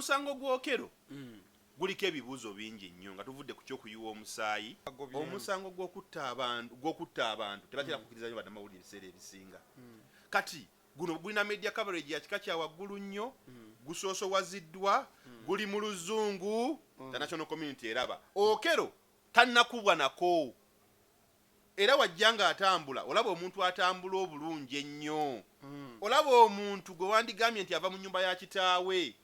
omusango gwokero guliko ebibuuzo bingi nnyo nga tuvudde ku kyokuyiwa omusaayi. Omusango gw'okutta abantu tebatera kukkiriza nnyo bannamawulire ebiseera ebisinga. Kati guno gulina media coverage ya kika kya waggulu nnyo, gusoosowaziddwa, guli mu luzungu, the national community eraba. Okero tannakubwa nako. Era wajja nga atambula, olaba omuntu atambula obulungi ennyo. Olaba omuntu gwe wandigambye nti ava mu nnyumba ya kitaawe.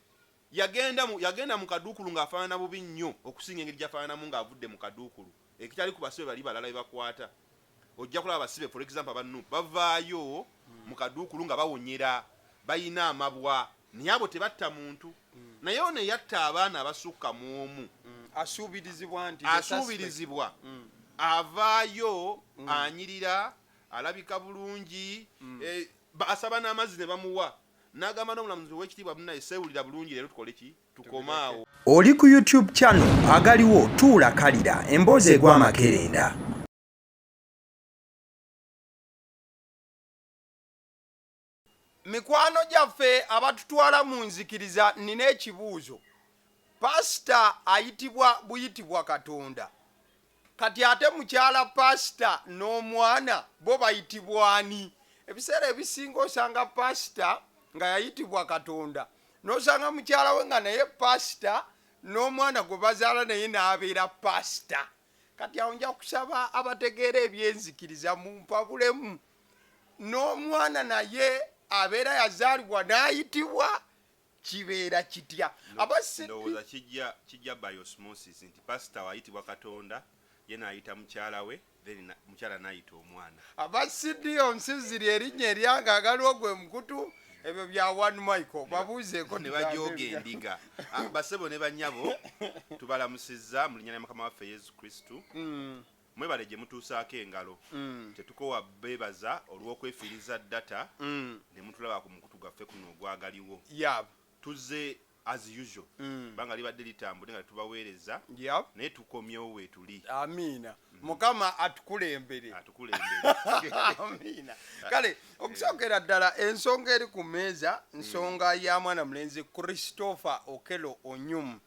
Yagenda mu kaduukulu ng'afaanana bubi nnyo okusinga engeri gy'afaananamu ng'avudde mu kaduukulu. Ekitali ku basibe bali balala bakwata. Ojja kulaba abasibe for example abannu bavaayo mu kaduukulu nga bawonyera, bayina amabwa, naye abo tebatta muntu. Naye ono yatta abaana abasukka mu omu. Asuubirizibwa. Avaayo anyirira, alabika bulungi, asaba n'amazzi ne bamuwa. N'agamba n'omulamuzi w'ekitiibwa munnaye seewulira bulungi leero tukole ki? Tukomaawo. Oli ku YouTube channel agaliwo tuula kalira emboozi egw'amakerenda. Mikwano gyaffe abatutwala mu nzikiriza nina ekibuuzo. Pasita ayitibwa buyitibwa Katonda. Kati ate mukyala pasita n'omwana bo bayitibwa ani? Ebiseera ebisinga osanga pasita nga yayitibwa Katonda, n'osanga mukyala we nga naye pasita, n'omwana gwe bazaala naye n'abeera pasita. Kati awo nja kusaba abategeera ebyenzikiriza mumpabulemu. N'omwana naye abeera yazaalibwa n'ayitibwa, kibeera kitya? Ndowooza kijja by osmosis nti pasita wayitibwa Katonda, ye n'ayita mukyala we, then mukyala n'ayita omwana. Abasidi omusiziri erinnya eryanga agaliwo gwe mukutu, ebyo bya one Michael babuuzeeko ne bajooga endiga. Basebo ne bannyabo tubalamusizza mu linnya lya Mukama waffe Yesu Kristu. Mwebale gye mutuusaako engalo. Tetukowa beebaza olw'okwefiiriza data ne mutulaba ku mukutu gwaffe kuno ogwagaliwo. Tuzze as usual. Banga libadde litambule nga tubaweereza. Naye tukomyewo weetuli. Amiina. Mukama atukulembere. Amiina. Kale okusookera ddala ensonga eri ku mmeeza, nsonga ya mwana mulenzi Christopher Okello Onyum.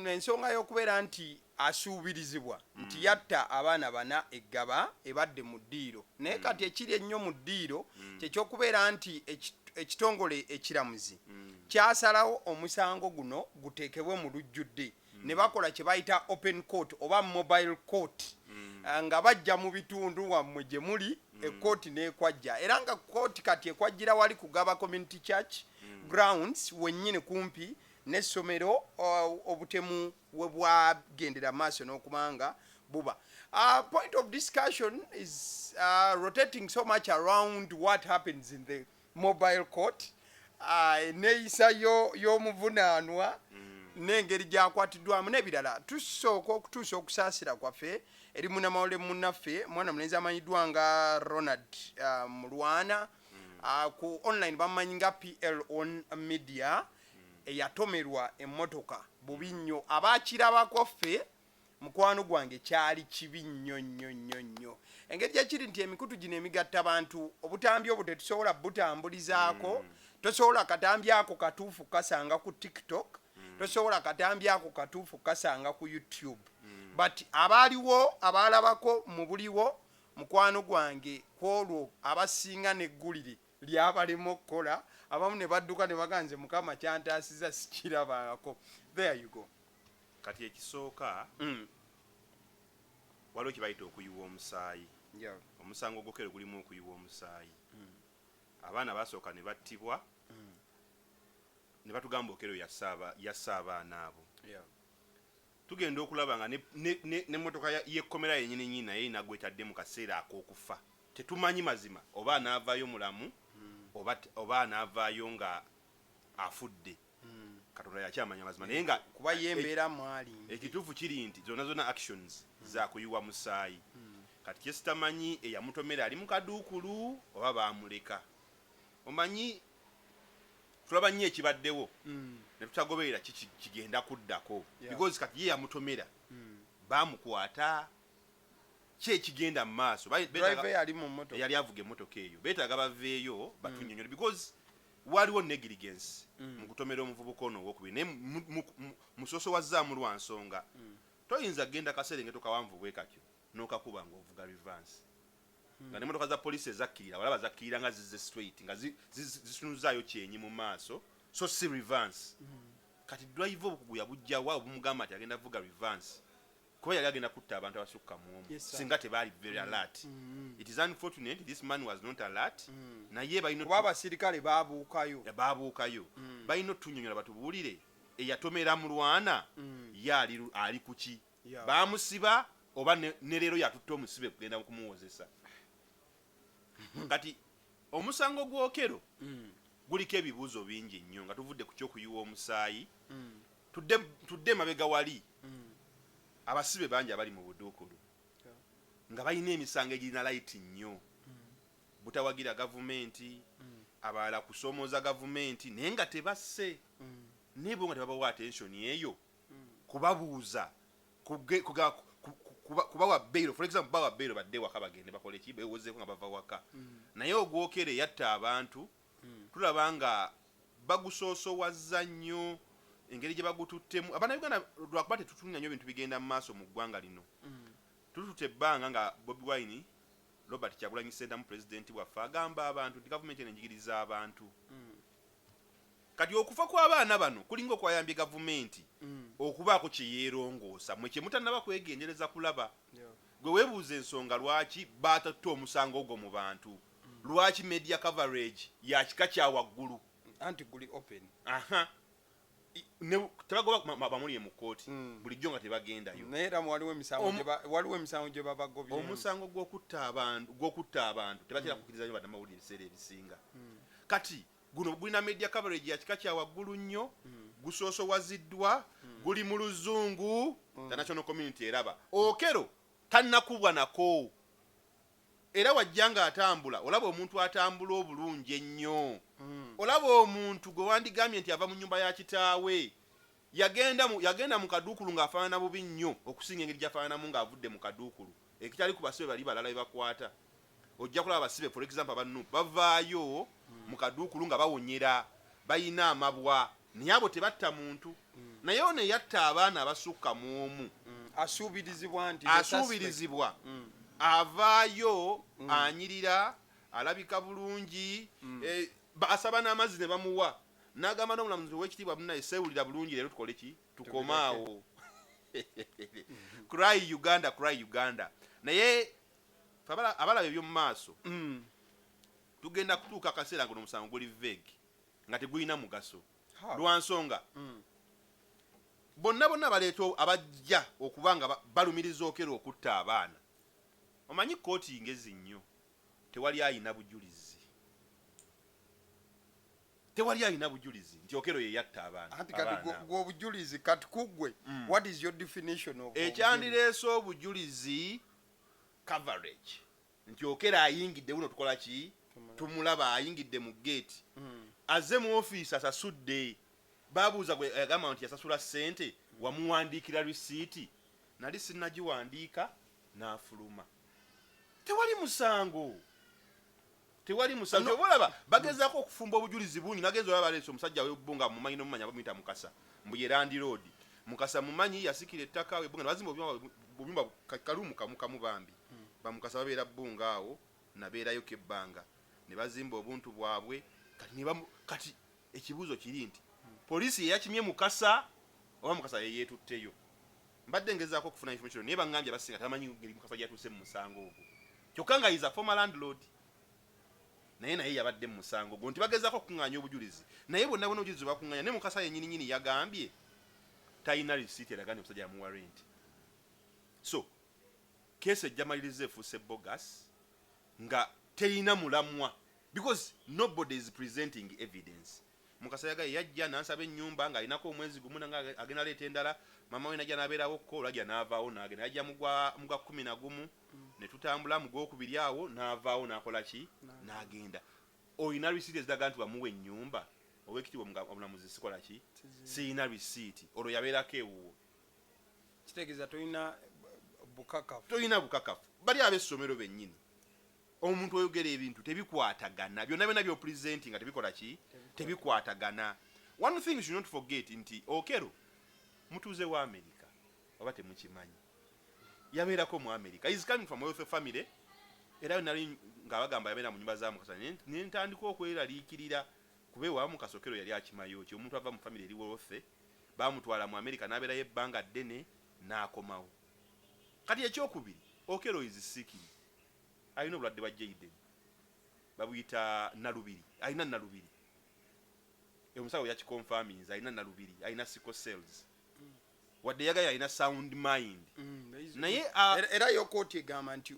Ensonga y'okubeera nti asuubirizibwa nti yatta abaana bana eggaba ebadde mu ddiiro. Naye kati ekiri ennyo mu ddiiro kyekyokubeera nti ekitongole ekiramuzi kyasalawo omusango guno guteekebwe mu lujjudde, ne bakola kye bayita open court oba mobile court, nga bajja mu bitundu wammwe gye muli, ekkooti n'ekwajja. Era nga kooti kati ekwajjira wali kugaba community church grounds wennyini kumpi n'essomero obutemu we bwagendera maaso n'okubanga buba. Point of discussion is rotating so much around what happens in the mobile court, neeyisa y'omuvunaanwa n'engeri gy'akwatiddwamu n'ebirala. Tusooka okutuusa okusaasira kwaffe eri munnamawulire munnaffe mwana mulenzi amanyiddwa nga Ronald Mulwana, ku online bamumanyi nga PL on media, eyatomerwa emmotoka bubi nnyo. Abaakirabako ffe mukwano gwange kyali kibi nnyo. Engeri gyekiri nti emikutu gino emigatta abantu, obutambi obwo tetusobola butambulizaako. Tosobola katambi ako katuufu kasanga ku TikTok, tosobola katambi ako katuufu kasanga ku YouTube. But abaaliwo abalabako mu buliwo, mukwano gwange kwolwo abasinga n'eggulire lyabalema okukola, abamu ne badduka ne baganze Mukama kyantaasiza sikirabaako. There you go. Kati ekisooka waliwo kye bayita okuyiwa omusaayi. Omusango gw'Okello gulimu okuyiwa omusaayi. Abaana basooka ne battibwa, ne batugamba Okello yassa abaana abo. Tugenda okulaba nga n'emmotoka y'ekkomera yennyini naye nagwetadde mu kaseera ak'okufa. Tetumanyi mazima oba anaavaayo mulamu oba anaavaayo nga afudde. Katonda yakyamanya mazima naye nga kuba yembeera mwali. Ekituufu kiri nti zonna actions za kuyiwa musaayi. Kati kyesitamanyi eyamutomera ali mu kaduukulu oba baamuleka. Omanyi tulaba nnyo ekibaddewo ne tutagoberera kigenda kuddako, because kati ye yamutomera baamukwata ki ekigenda mu maaso. Driver yali mu mmotoka, yali avuga emmotoka eyo, beetaaga baveeyo batunnyonnyole, because waliwo negligence mu kutomera omuvubuka ono owokubiri naye musoso wazzaamu lwa nsonga toyinza genda kaserengeto kawanvu bwe katyo n'okakuba ng'ovuga reverse nga n'emmotoka za poliisi ezakkirira walaba zakkirira nga zizze straight nga zitunuzaayo kyenyi mu maaso so si reverse kati drive obukugu yabujjawa obumugamba nti agenda vuga reverse kuba yali agenda kutta abantu abasukka mu omu singa tebaali very alert it is unfortunate this man was not alert naye kuba abasirikale baabuukayo balina otunyonyola batubuulire eyatomera mulwana ye ali kuki baamusiba oba ne leero yatutta omusibe kugenda kumuwozesa kati omusango gw'Okello guliko ebibuuzo bingi nnyo nga tuvudde ku kyokuyiwa omusaayi tudde mabega wali abasibe bangi abali mu buduukulu nga balina emisango egirina layiti nnyo butawagira gavumenti abalala kusomooza gavumenti naye nga tebasse naye bo nga tebabawa attention eyo kubabuuza kubawa bailo for example bawa bailo badde waka bagende bakole ki bewozeeko nga bava waka naye ogw'Okello yatta abantu tulaba nga bagusoosoowazza nnyo engeri gye bagututtemu Abannayuganda lwakuba tetutunya nnyo ebintu bigenda mu maaso mu ggwanga lino tututte ebbanga nga Bobi Wine Robert Kyagulanyi Ssentamu pulezidenti waffe agamba abantu nti gavumenti eno enjigiriza abantu kati okufa kw'abaana bano kulinga okwayambye gavumenti okubaako kye yeerongoosa mwe kye mutannaba kwegendereza kulaba gwe weebuuza ensonga lwaki baatatta omusango ogwo mu bantu lwaki media coverage ya kika kya waggulu anti guli open tebagoba bamulye mu kkooti bulijjo nga tebagendayo naye era waliwo emisango gye babagobye omusango gw'okutta abantu tebatera kukkiriza nnyo bannamawulire ebiseera ebisinga kati guno gulina media coverage ya kika kya waggulu nnyo gusoosowaziddwa guli mu luzungu the national community eraba Okello tannakubwa nako era wajja nga atambula olaba omuntu atambula obulungi ennyo olaba omuntu gwe wandigambye nti ava mu nnyumba ya kitaawe yagenda mu kaduukulu ng'afaanana bubi nnyo okusinga engeri gy'afaananamu ng'avudde mu kaduukulu ekitali ku basibe bali balala be bakwata ojja kulaba abasibe for example abannu bavaayo mu kaduukulu nga bawonyera bayina amabwa naye abo tebatta muntu naye ono yatta abaana abasukka mu omu asuubirizibwa avaayo anyirira alabika bulungi asaba n'amazzi ne bamuwa n'agamba n'omulamuzi w'ekitiibwa munaye seewulira bulungi leero tukole ki tukomaawo cry Uganda naye abalaba eby'omu maaso tugenda kutuuka akaseera ngo n'omusango guli vague nga tegulina mugaso lwa nsonga bonna baleeta abajja okuba nga balumiriza Okello okutta abaana omanyi kkooti ngezi nnyo tewali ayina bujulizi nti Okello ye yatta abaana anti kati obujulizi kati kugwe what is your definition of ekyandireese obujulizi coverage nti Okello ayingidde buno tukola ki tumulaba ayingidde mu gate azze mu ofiisi asasudde babuuza gwe agamba nti yasasula ssente wamuwandiikira risiiti nali sinnagiwandiika n'afuluma tewali musango obalaba bagezaako okufumba obujulizi bungi nagenza olaba baleese omusajja webbunga mumanyi nomumanya bamuyita Mukasa mbuye Land Road Mukasa mumanyi yasikira ettaka webbunga nebazimba obuyumba kalumu kamukamu bambi bamukasa babeera bbunga awo nabeerayo kebbanga ne bazimba obuntu bwabwe kati ekibuuzo kiri nti poliisi yeyakimye Mukasa oba Mukasa yeyeetutteyo mbadde ngezaako okufuna information naye baŋŋambye abasinga tamanyi ngeri Mukasa gyatuuse mu musango ogwo kyokka nga is a former landlord naye yabadde mu musango ogwo nti bagezaako okukuŋŋaanya obujulizi naye bonna obujulizi bakuŋŋaanya ne Mukasa yennyini yagambye talina risiiti eraga nti omusajja yamuwa rent so keesi ejjamaliriza efuuse bogus nga terina mulamwa because nobody is presenting evidence Mukasa yagaye yajja n'ansaba ennyumba ng'alinako omwezi gumu nga agenda leeta endala mama we najja n'abeerawo ko olwajja n'avaawo n'agenda yajja mu gwa 11 ne tutambula mu gwokubiri awo n'avaawo n'akola ki n'agenda olina risiiti eziraga nti bamuwa ennyumba ow'ekitiibwa omulamuzi sikola ki siyina risiiti olwo yabeerako ewuwo kitegeeza tolina bukakafu bali ab'essomero bennyini omuntu oyogera ebintu tebikwatagana byonna byonna byopresentinga tebikola ki tebikwatagana. One thing you should not forget nti Okello mutuuze wa America oba temukimanyi yabeerako mu America. He is coming from a wealthy family era nali nga bagamba yabeera mu nyumba za Mukasa nentandika okweraliikirira kube wamu Kasokero yali akimayo ki omuntu ava mu family eri wealthy bamutwala mu America n'abeerayo ebbanga ddene n'akomawo. Kati ekyokubiri Okello is sick. Alina obulwadde bwa Jayden babuyita nalubiri, alina nalubiri. Omusawo yakikonfaminze alina nalubiri, alina sickle cells. Wadde yagaya alina sound mind. Naye era yokooti egamba nti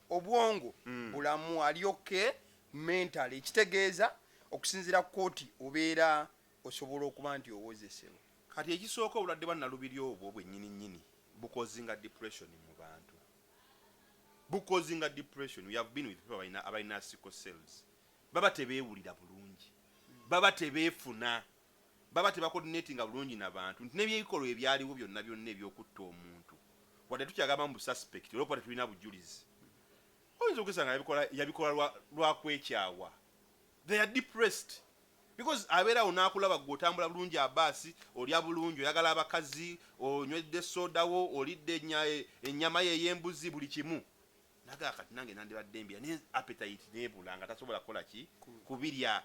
obwongo bulamu alyoke mental ekitegeeza okusinziira ku kooti obeera osobola okuba nti owozesebwa. Kati ekisooka obulwadde bwa nalubiri obwo bwennyini bukozinga depression mu bantu. Bukozinga depression. We have been with people abalina sickle cells. Baba tebeewulira bulungi. Baba tebeefuna. Baba tebacoordinatinga bulungi n'abantu. N'ebyebikolwa ebyaliwo byonna ebyokutta omuntu. Wadde tukyagamba mu suspect olwokuba tulina bujulizi. Oyinza okusanga yabikola lwa kwekyawa. They are depressed. Because abeerawo n'akulaba gwe otambula bulungi abaasi, olya bulungi, oyagala abakazi, onywedde sodawo, olidde ennyama ye ey'embuzi buli kimu. Naga kati nange nandibadde mbya ne appetite nebula nga tasobola kukola ki kubirya.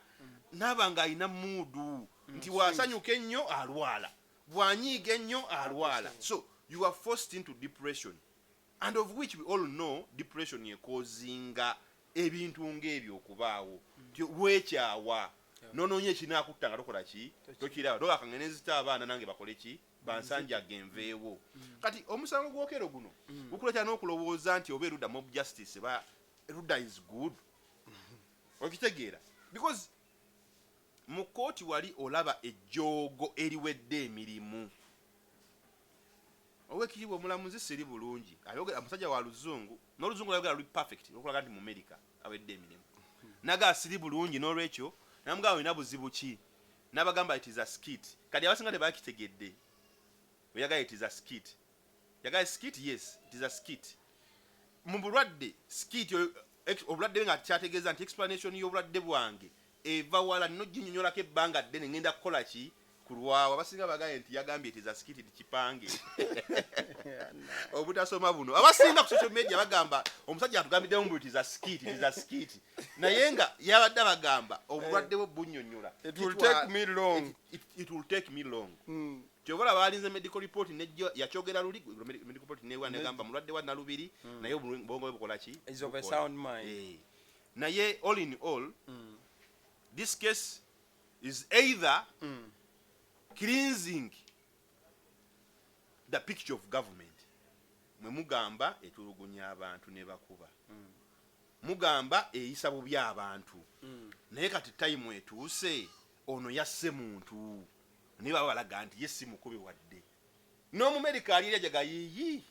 Naba nga alina muudu nti wasanyuka ennyo alwala, bwanyiiga ennyo alwala. So you are forced into depression, and of which we all know depression ekozinga ebintu ng'ebyo okubaawo lwekyawa nonoonye ekinaakutta nga tokola ki tokiraba tokakangenezita abaana nange bakole ki bansanja genveewo. Kati omusango gw'Okello guno gukuleetera n'okulowooza nti oba erudda mob justice ba erudda is good. Okitegeera because mu kooti wali olaba ejjoogo eriwedde emirimu. Owekitiibwa omulamuzi siri bulungi ayogera musajja wa luzungu n'oluzungu ayogera luli perfect okulaga nti mu America awedde emirimu. Naga siri bulungi n'olwekyo namugamba olina buzibu ki n'abagamba it is a skit. Kati abasinga tebakitegedde oyagala it is a skit. Yagala skit, yes it is a skit. Mu bulwadde skit obulwadde nga kyategeeza nti explanation y'obulwadde bwange eva wala nojinnyonnyolako ebbanga ddene ngenda kukola ki kulwawo. Abasinga bagaye nti yagambye it is a skit kipange obutasoma buno. Abasinga ku social media bagamba omusajja atugambidde mu it is a skit naye nga yabadde bagamba obulwadde bwo bunnyonnyola. It will take me long. It will take me long. Kyobola balinze medical report nejjo yakyogera luli medical report newa negamba mulwadde wa nalubiri naye obwongo bukola ki is of a sound mind. Naye all in all this case is either cleansing the picture of government. Mwe mugamba etulugunya abantu ne bakuba. Mugamba eyisa bubi abantu. Naye kati time etuuse ono yasse muntu. Niba balaga nti yesi mukubi wadde. No mu medical ali yajaga yiyi.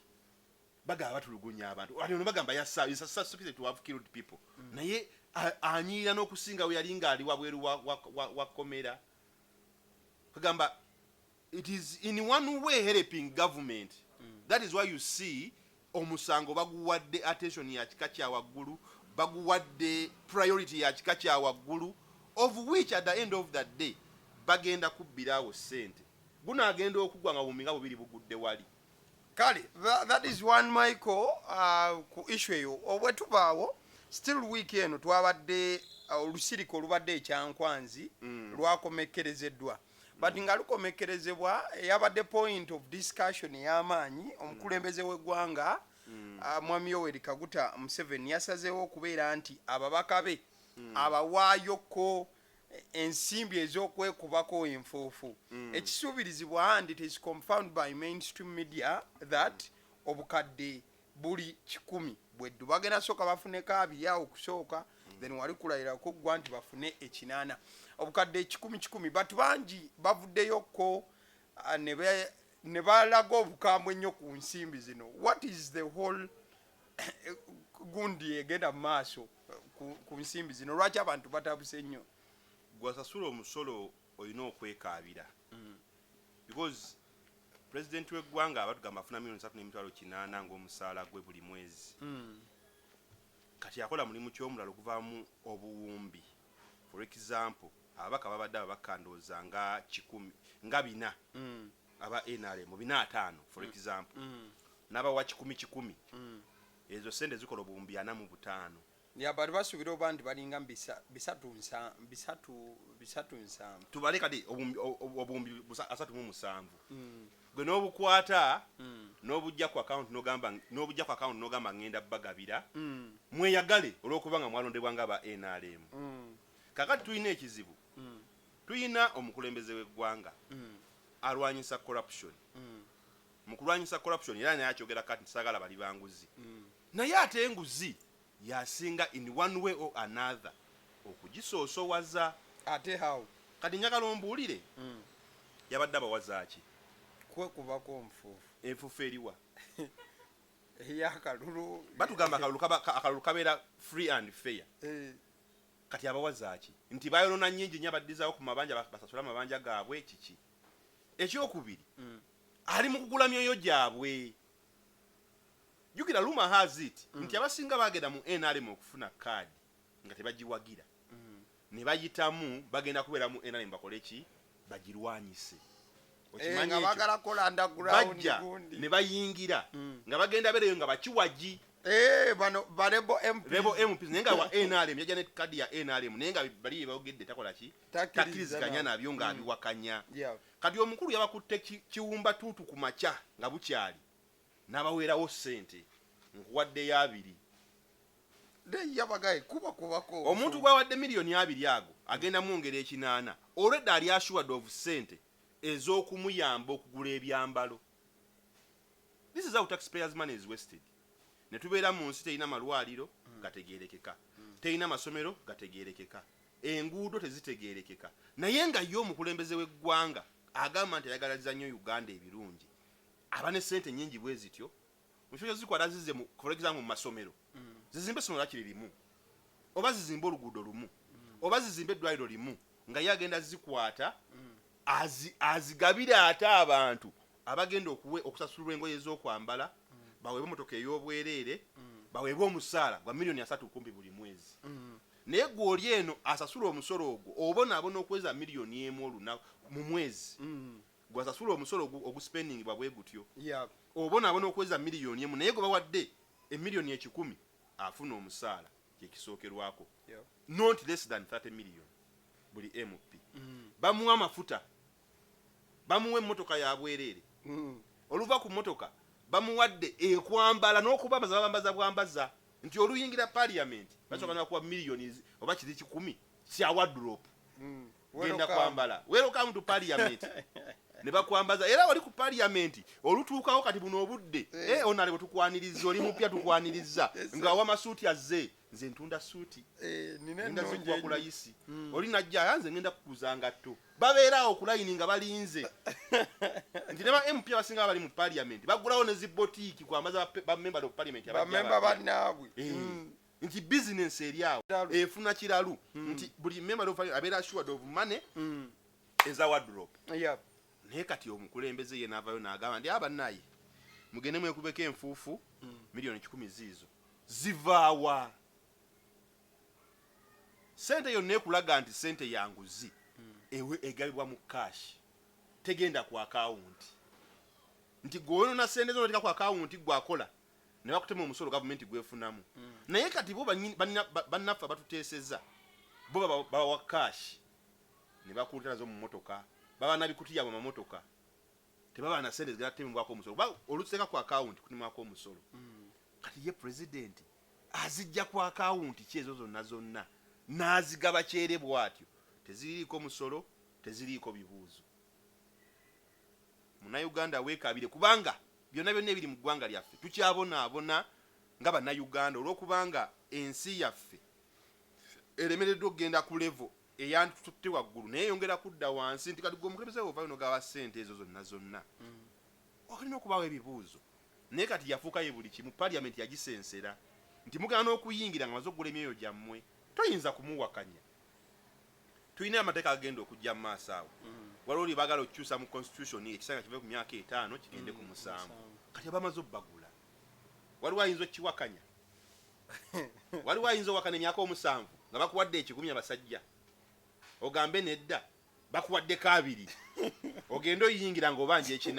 Bagaba batulugunya abantu. Wali ono bagamba yassa is suspected to have killed people. Naye anyira n'okusinga we yalinga ali wabweru wa komera. Kagamba it is in one way helping government. That is why you see omusango baguwadde attention ya kika kya waggulu, baguwadde priority ya kika kya waggulu, of which at the end of that day bagenda kubbirawo sente. Guno agenda okugwa nga buminga bubiri bugudde wali. Kale that is one Michael ku issue yo obwetubaawo still week eno twabadde olusiriko olubadde ekyankwanzi lwakomekkerezeddwa. But nga lukomekkerezebwa yabadde point of discussion y'amaanyi omukulembeze w'eggwanga Mwami Yoweri Kaguta Museveni yasazeewo okubeera nti ababaka be abawaayoko ensimbi ez'okwekubako enfuufu. Ekisuubirizibwa and it is confirmed by mainstream media that obukadde buli 100 bweddu bagenda sooka bafuneko 2 awo kusooka then wali kulayira kuggwa nti bafune 8 obukadde 10 batu bangi bavuddeyoko ne balaga obukambwe ennyo ku nsimbi zino. What is the whole gundi egenda maaso ku nsimbi zino lwaki abantu batabuse nnyo? Gwasasula omusolo olina okwekaabira because president w'eggwanga abatugamba afuna $3.8 ng'omusaala gwe buli mwezi. kati akola mulimu ky'omulala okuvaamu obuwumbi. For example, ababaka babadde abakandooza nga 10 nga 4 aba NRM 5 for example n'abawa 10 ezo sente zikola obuwumbi 45. ya bali basubira oba nti balinga bisatu nsanvu tubale kati obuwumbi 37 gwe n'obukwata n'obujja ku account n'ogamba ngenda bagabira mweyagale olw'okuba nga mwalondebwa nga ba NRM. Kakati tulina ekizibu, tulina omukulembeze w'eggwanga alwanyisa corruption. Mu kulwanyisa corruption era naye akyogera kati nsagala bali banguzi, naye ate enguzi yasinga in one way or another okugisoosowaza. ate how kati njagala ombuulire yabadde abawazaaki kwekubako omufuufu enfuufu eriwa eyakalulu batugamba akalulu kabeera free and fair. Kati abawazaaki nti bayonona nnyingi nnyo abaddizaawo ku mabanja basasula amabanja gaabwe kiki. Ekyokubiri ali mu kugula myoyo gyabwe. Jukira luma has it nti abasinga bagenda mu NRM okufuna kaadi nga tebagiwagira ne bayitamu bagenda kubeera mu NRM bakole ki bagirwanyise. nga bagala kola underground gundi ne bayingira nga bagenda bereyo nga bakiwaji bano barebo MPs nenga wa NRM yaja ne kadi ya NRM nenga bali bagedde takola ki takirizikanya nabyo nga abiwakanya. Kadi omukulu yabakutte kiwumba tutu ku macha nga bukyali n'abaweerawo ssente nkuwadde ya 2 yabagaye kubako omuntu gwawadde miliyoni 2 ago agenda mwongera ekinana already ali assured of ssente ez'okumuyamba okugula ebyambalo. This is how taxpayers money is wasted. Ne tubeera mu nsi terina malwaliro gategeerekeka, terina masomero gategeerekeka, enguudo tezitegeerekeka, naye nga yo omukulembeze w'eggwanga agamba nti ayagalaliza nnyo Uganda ebirungi. Aba ne ssente nnyingi bwe zityo mushoyo zikwata zize mu for example mu masomero zizimbe essomero lakiri limu oba zizimbe oluguudo lumu oba zizimbe eddwaliro limu nga ye agenda zikwata azigabire ate abantu abagenda okusasulwa engoye ez'okwambala baweebwe motoka ey'obwereere baweebwe omusaala gwa miliyoni 3 buli mwezi. Naye gw'oli eno asasula omusolo ogwo obonaabona okweza miliyoni 1 olunaku mu mwezi gwasasula omusolo oguspending bwe gutyo obonaabona okweza miliyoni 1 naye gwe bawadde emiliyoni 10 afuna omusaala kyekisookerwako not less than 30 million buli MP. Bamuwa amafuta, bamuwa emmotoka ya bwereere, oluva ku mmotoka bamuwadde ekwambala n'okubambaza babambaza bwambaza nti oluyingira parliament basooka n'akuwa miliyoni oba kiri 10 kya wardrobe genda kwambala welcome to parliament ne bakwambaza era wali ku parliament olutuukawo kati buno obudde onale bwe tukwaniriza oli mupya tukwaniriza nga wa masuuti azze nze ntunda suuti nenda zikuwa ku layisi oli najja yanze ngenda kukuzanga tto babeerawo okulayini nga balinze nti nema MP abasinga bali mu parliament bagulawo ne zibotiiki kwambaza ba member of parliament abamemba bannaabwe nti business eriawo efuna kiralu nti buli member of parliament abeera assured of money eza wardrobe. Naye kati omukulembeze ye n'avayo n'agamba ndi abannaye mugende mwekubeko enfuufu miliyoni 10 ziizo zivaawa. Sente yonna ekulaga nti sente yanguzi ewe egabibwa mu cash tegenda ku akawunti nti gwono na sente zono tika ku akawunti gwakola ne bakutema omusolo gavumenti gwefunamu. Naye kati bo bannaffe batuteeseza bo bawa cash ne bakulira zo mu motoka baba nabikutiya mu mamotoka tebaba na sente zigatemebwako omusolo ba olutseka ku akawunti kunimwako omusolo. Kati ye president azijja ku akawunti kyezo zonna n'azigaba kyere bwatyo teziriiko musolo teziriiko bibuuzo. Munnayuganda weekabire kubanga byonna ebiri mu ggwanga lyaffe tukyabonaabona nga bannayuganda olw'okubanga ensi yaffe eremereddwa okugenda ku level eyantutte waggulu naye yongera kudda wansi nti kati gwomukulembeze weovaayo nogawa ssente ezo zonna olina okubaawo ebibuuzo. Naye kati yafuuka ye buli kimu parliament yagisensera nti mugenda n'okuyingira nga maze okugula emyoyo gyammwe toyinza kumuwakanya. Tulina amateeka agenda okujja mu maaso awo waliwo oli baagala okukyusa mu constitution ekisanga kive ku myaka 5 kigende ku 7 kati abamaze obbagula waliwo ayinza okukiwakanya waliwo ayinza owakana emyaka 7 nga bakuwadde 10 abasajja ogambe nedda bakuwaddeko 2 ogenda oyingira ng'obanja 8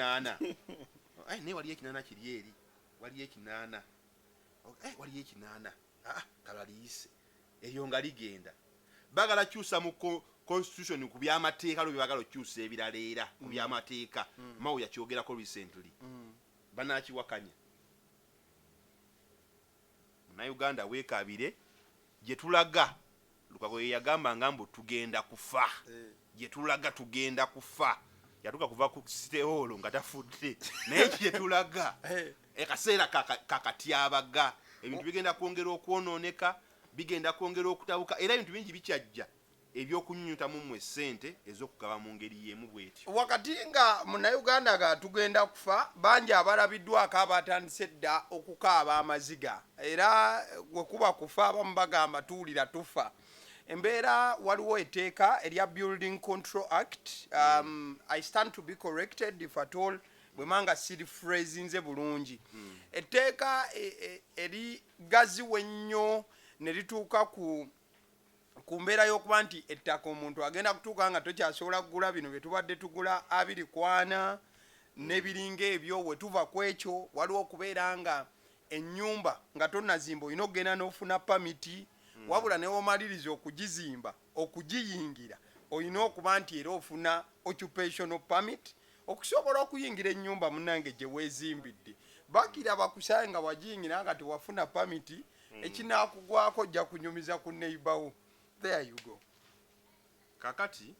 naye waliyo 8 kiri eri waliyo 8 waliyo 8 kalaliise eryo nga ligenda bagala kyusa mu constitution ku byamateeka lwe bagala okyusa ebirala era ku byamateeka mawo yakyogerako recently banakiwakanya Munnayuganda weekabire gye tulaga Lukago ye yagamba nga mbu tugenda kufa gye tulaga tugenda kufa yatuka kuva ku siteolo nga tafudde naye gye tulaga akaseera kakatyabaga ebintu bigenda kwongera okwonooneka bigenda kwongera okutabuka era ebintu bingi bikyajja ebyokunyunyuta mu mmwe ssente ez'okugaba mu ngeri y'emu bw'etyo wakati nga Munnayuganda ga tugenda kufa bangi abalabiddwako abatandise dda okukaaba amaziga era gwe kuba kufa abamu bagamba tuwulira tufa embeera waliwo etteeka erya Building Control Act I stand to be corrected if at all bwemanga siri phrasinze bulungi etteeka eri gaziwe nnyo ne lituuka ku mbeera y'okuba nti ettaka omuntu agenda kutuuka nga tokyasobola kugula bino bye tubadde tugula 24 n'ebiringa ebyo we tuva ku ekyo waliwo okubeera nga ennyumba nga tonnazimba olina okugenda n'ofuna pamiti wabula ne womaliriza okugizimba okugiyingira olina okuba nti era ofuna occupational permit okusobola okuyingira ennyumba munnange gye weezimbidde bakira bakusaye nga wagiyingira nga tewafuna pamiti ekinaakugwako ojja kunyumiza ku neighborwo. There you go. Kakati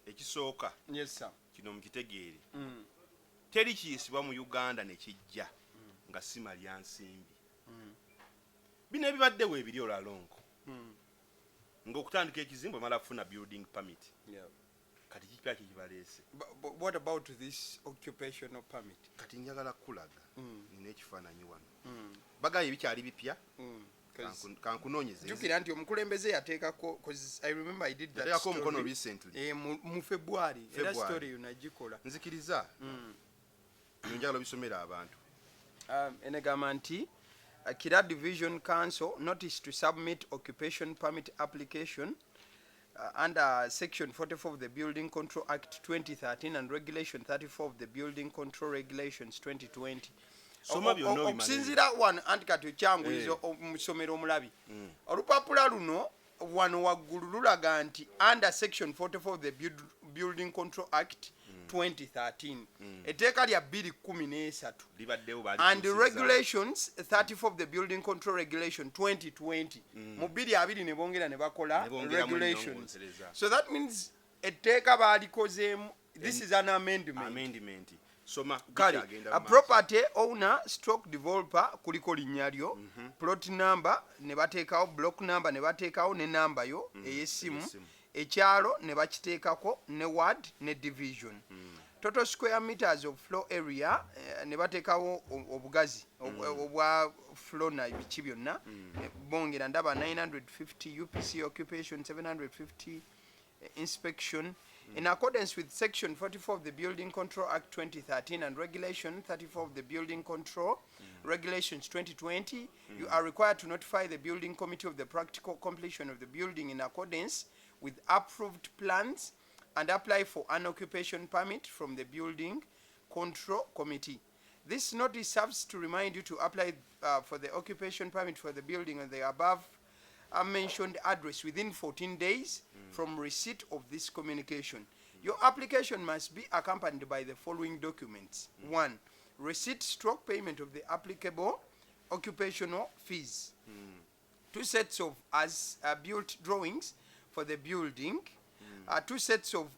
ekisooka yes sir kino mukitegeere teri kiyisibwa mu Uganda ne kijja nga sima lya nsimbi bino ebibaddewo ebiri olalonko ng'okutandika ekizimbo mala kufuna building permit kati kipya kikibaleese. What about this occupational permit? Kati njagala kulaga nina ekifaananyi wano bagaye bikyali bipya kankunoonyeze jukira nti omukulembeze yateekako cause I remember I did that story omukono recently mu February era story yunagikola nzikiriza njagala bisomera abantu enegamba nti Kira Division Council notice to submit occupation permit application under Section 44 of the Building Control Act 2013 and Regulation 34 of the Building Control Regulations 2020. Okusinzira wano anti kati okyanguyiriza omusomero omulabi olupapula luno wano waggulu lulaga nti under Section 44 of the Building Control Act 2013 etteeka lya 2013 and the regulations 34 of the Building Control Regulation 2020 mu 2020 ne bongera ne bakola regulations, so that means etteeka balikozeemu. This is an amendment. Kale, a property owner stroke developer kuliko linnya lyo plot number ne bateekawo block number ne bateekawo ne namba yo ey'essimu ekyalo ne bakiteekako ne ward ne division total square meters of floor area ne bateekawo obugazi obwa floor na biki byonna bongera ndaba 950 UPC occupation 750 inspection. In accordance with Section 44 of the Building Control Act 2013 and Regulation 34 of the Building Control Regulations 2020, you are required to notify the Building Committee of the practical completion of the building in accordance with approved plans and apply for an occupation permit from the Building Control Committee. This notice serves to remind you to apply for the occupation permit for the building on the above mentioned address within 14 days from receipt of this communication. Your application must be accompanied by the following documents. 1. Receipt stroke payment of the applicable occupational fees. 2 sets of as-built drawings for the building. 2 sets of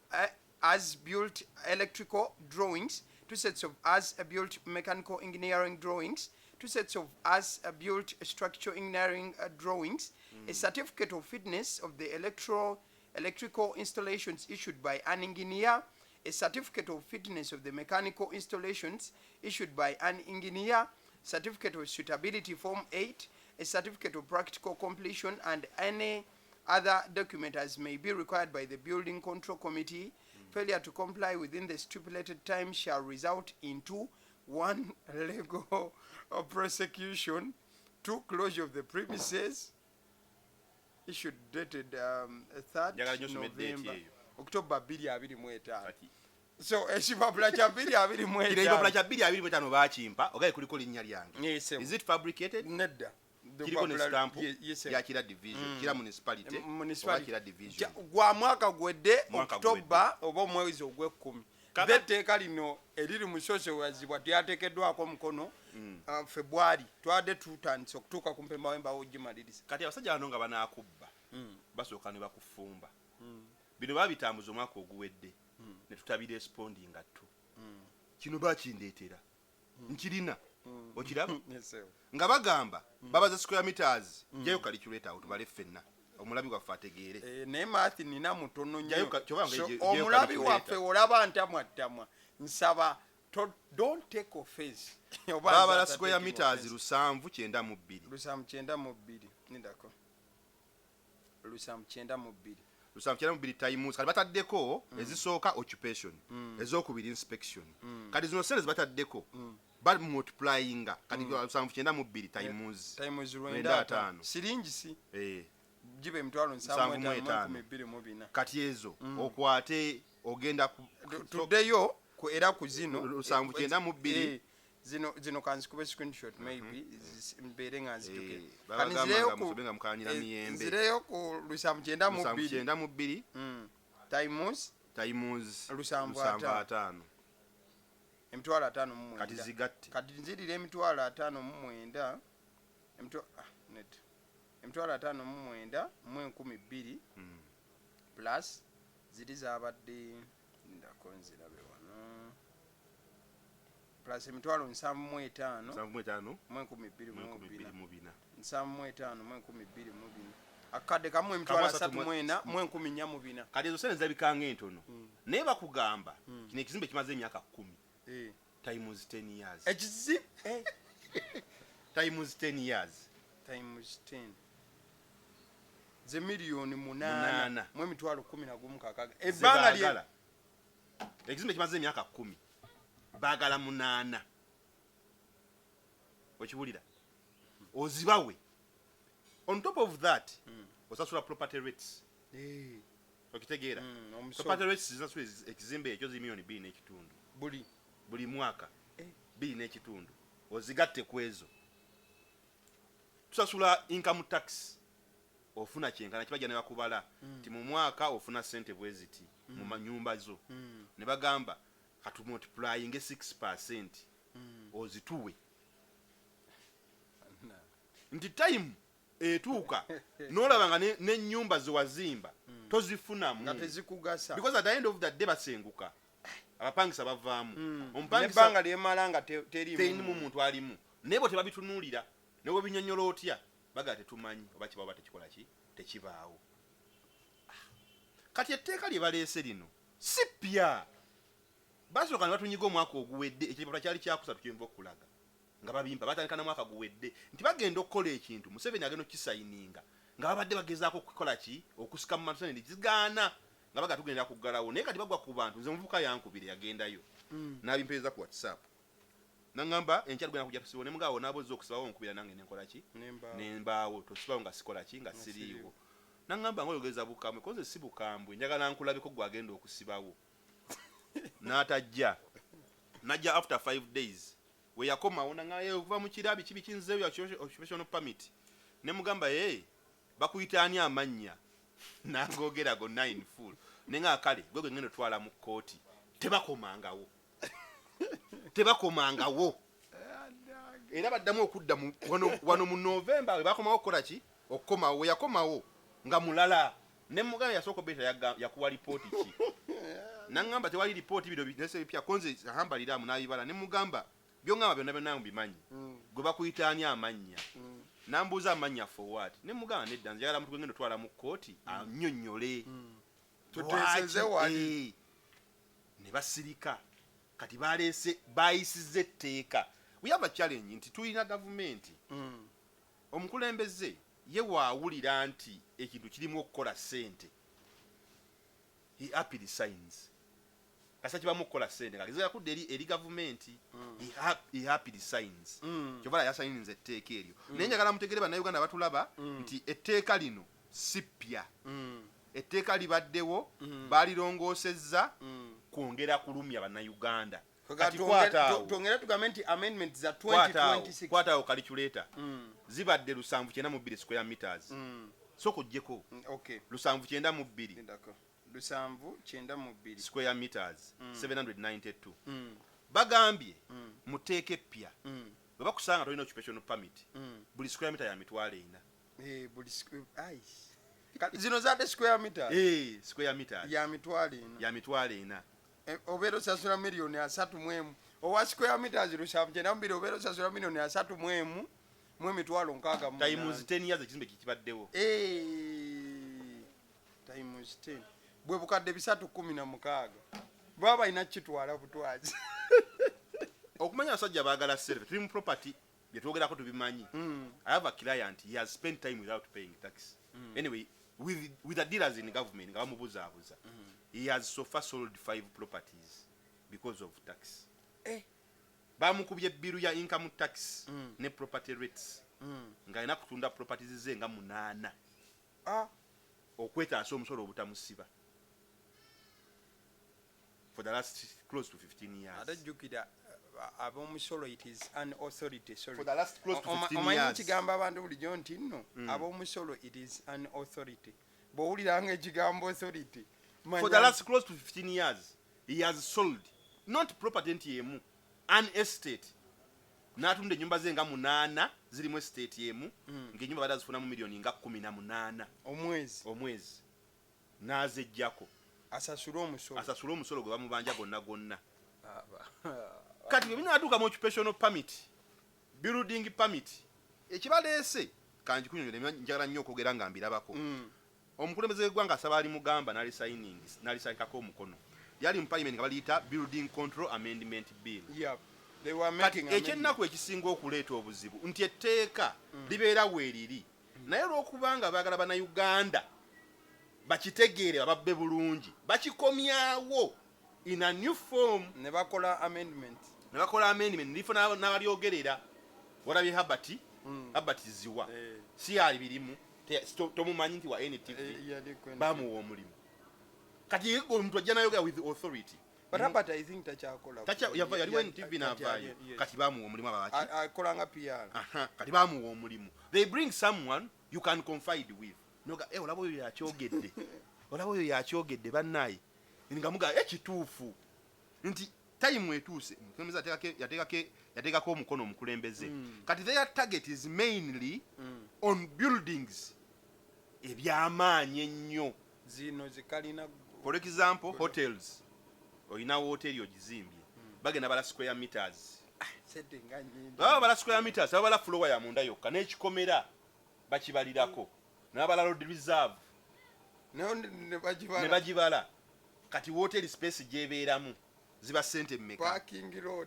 as-built electrical drawings. 2 sets of as-built mechanical engineering drawings. 2 sets of as-built structural engineering drawings. A certificate of fitness of the electrical installations issued by an engineer. A certificate of fitness of the mechanical installations issued by an engineer. Certificate of suitability form 8. A certificate of practical completion and any other document as may be required by the Building Control Committee. Failure to comply within the stipulated time shall result into 1. Legal prosecution, 2 closure of the premises issued dated 3rd November October 2025 so ekipapula kya 2025 bakimpa ogaye kuliko linnya lyange Yes, is it fabricated nedda kiriko ne stamp yes, ya kila division kila municipality oba kila division gwa mwaka gwedde Mwaka October oba omwezi ogw'ekkumi etteeka lino eriri mu sosowazibwa lyateekeddwako mukono February twadde tutandise okutuuka ku mpemba wembawo ogimaliriza kati abasajja bano nga banaakubba basooka ne bakufumba bino babitambuza omwaka oguwedde ne tutabirespondi nga kino bakindeetera nkirina okiraba nga bagamba babaza square meters jayo calculator otubale ffenna omulabi waffe ategeere naye maathi nina mutono nnyo So, omulabi waffe olaba ntamwattamwa nsaba don't take offense babala square meters 792 nindako 792 times kati bataddeko ezisooka occupation ezokubiri inspection kati zino sente zibataddeko multiplyinga kati 792 times 5 siringi si jibe emitwalo 725 kati ezo okwate ogenda tuddeyo era ku zino 792 zino kanzikube screenshot maybe mbeere nga nzitukire babagamanga mukanyira miyembe nzireyo ku 792 times 705 emitwalo 5 kati zigatte kati nzirira emitwalo 5 emitwalo 5 mu 12 plus ziri zabadde ndako nzirabe wano plus emitwalo 705 mu 12 akadde kamu emitwalo 34 mu 14 kati ezo sente zirabikanga entono naye bakugamba kino ekizimbe kimaze emyaka 10 times 10 years times 10 years times 10 ze miliyoni 8 mu emitwalo 11 ebbanga lye ekizimbe kimaze emyaka 10 baagala 8 okibulira ozibawe on top of that osasula property rates okitegeera property rates zisasula ekizimbe ekyo zi miliyoni 2 n'ekitundu buli mwaka 2 n'ekitundu ozigatte ku ezo tusasula income tax ofuna kyenkana kibajja ne bakubala nti mu mwaka ofuna sente bweziti mu manyumba zo ne bagamba katu multiplying 6% ozituwe nti time etuuka n'olaba nga n'ennyumba ze wazimba tozifunamu nga tezikugasa because at the end of the day basenguka abapangisa bavaamu omupangisaebbanga lyemala nga terimu muntu alimu naye bo tebabitunuulira ne bwe binyonnyola otya bagala tetumanyi oba kibaawo tekikola ki tekibaawo kati etteeka lye baleese lino si ppya basooka ne batunyiga omwaka oguwedde ekipapula kyali kyakusatu kyenva okulaga nga babimpa batandika na mwaka guwedde nti bagenda okukola ekintu Museveni agenda okukisayininga nga babadde bagezaako okukola ki okusika mu matusane zigaana nga baga tugenda kuggalawo naye kati bagwa ku bantu nze muvuka yankubire yagendayo n'abimpeereza ku WhatsApp nangamba enkya tugenda kujja tusibawo ne mugaawo n'abozza okusibawo onkubira nange nenkola ki nembaawo tosibawo nga sikola ki nga siriiwo nangamba ngaoyogeza bukambwe koze si bukambwe njagala nkulabeko gwagenda okusibawo n'atajja najja after 5 days we yakomawo nangaye okuva mu kirabi kibi kinzeeyo ya occupational permit ne mugamba bakuyita ani amannya n'agogera go 9 full nenga kale gwe ngendo twala mu kooti tebakomangawo era baddamu okudda wano mu November bakomawo okukola ki okukomawo we yakomawo nga mulala ne mugamba yasooka beta yakuwa lipooti ki nangamba tewali lipooti bino nese bipya konze ahambalira mu nabibala ne mugamba byongamba byonna mbimanyi gwe bakuyitaani amannya nambuuza amannya for what ne mugamba nedda njagala muntu ngendo twala mu kooti annyonnyole tuteseze wali ne basirika kati bayisize etteeka we have a challenge nti tulina gavumenti omukulembeze ye waawulira nti ekintu kirimu okukola ssente he happily signs kasa kibamu okukola ssente kagezera kudde eri gavumenti he happily signs kyovala yasayininze etteeka eryo naye njagala mutegere bannayuganda batulaba nti etteeka lino si ppya etteeka libaddewo balirongoosezza kwongera kulumya bannayuganda kati twongere tugambe nti amendment za 2026 kwataawo calculator zibadde 792 square meters soko ojjeko okay 792 792 square meters 792 bagambye muteeke epya bwe bakusanga tolina occupational permit buli square meter ya mitwalo 4 buli zino zaate square meters square meters ya mitwalo 4 obeera osasula miliyoni 3 owa square meters 792 obeera osasula miliyoni 3 mu emitwalo 6 times 10 years ekizimbe kikibaddewo times 10 bwe bukadde 316 baba balina kitwala butwazi okumanya abasajja baagala self tuli mu property byetwogerako tubimanyi I have a client he has spent time without paying tax anyway with the dealers in government nga bamubuzaabuza he has so far sold 5 properties because of tax bamukubye biru ya income tax ne property rates nga alina kutunda properties ze nga 8 okwetaasa omusolo obutamusiba for the last close to 15 years. Adajukira abomusolo it is an authority sorry. For the last close to 15 years. Omanyi kigamba abantu bulijjo nti nno abomusolo it is an authority. Bowuliranga ekigambo authority. For the last close to 15 years he has sold not property nti yemu an estate. Natunda ennyumba ze nga 8 zirimu estate yemu ng'ennyumba badazifuna mu miliyoni nga 18 omwezi n'azejjako asasula omusolo gwe bamubanja gonna kati bwe binaatuuka mu occupational permit building permit ekibaleese kanji kunyonyole njagala nnyo okwogera nga mbirabako omukulembeze w'eggwanga asaba ali mugamba n'alisayikako omukono yali mu parliament nga baliyita building control amendment bill kati ekyennaku ekisinga okuleeta obuzibu nti etteeka libeera weeriri naye olw'okubanga baagala bannayuganda bakitegeere bababbe bulungi bakikomyawo in a new form ne bakola amendment nifo n'abalyogerera walabye Herbert Ziwa si ali birimu tomumanyi nti wa NTV bamuwa omulimu kati omuntu ajja nayogera with authority but Herbert I think tachakola yaliwo NTV n'avaayo kati bamuwa omulimu abaki akolanga PR kati bamuwa omulimu they bring someone you can confide with noga olaba oyo yakyogedde bannaye nga muga ekituufu nti time etuuse omukulembeze yateekako omukono omukulembeze kati their target is mainly on buildings ebyamaanyi ennyo zino zikalina for example hotels olina hoteli ogizimbye bagenda bala square meters bala square meters bala floor ya munda yokka n'ekikomera bakibalirako n'abala road reserve ne bagibala kati hoteli space gyebeeramu ziba ssente mmeka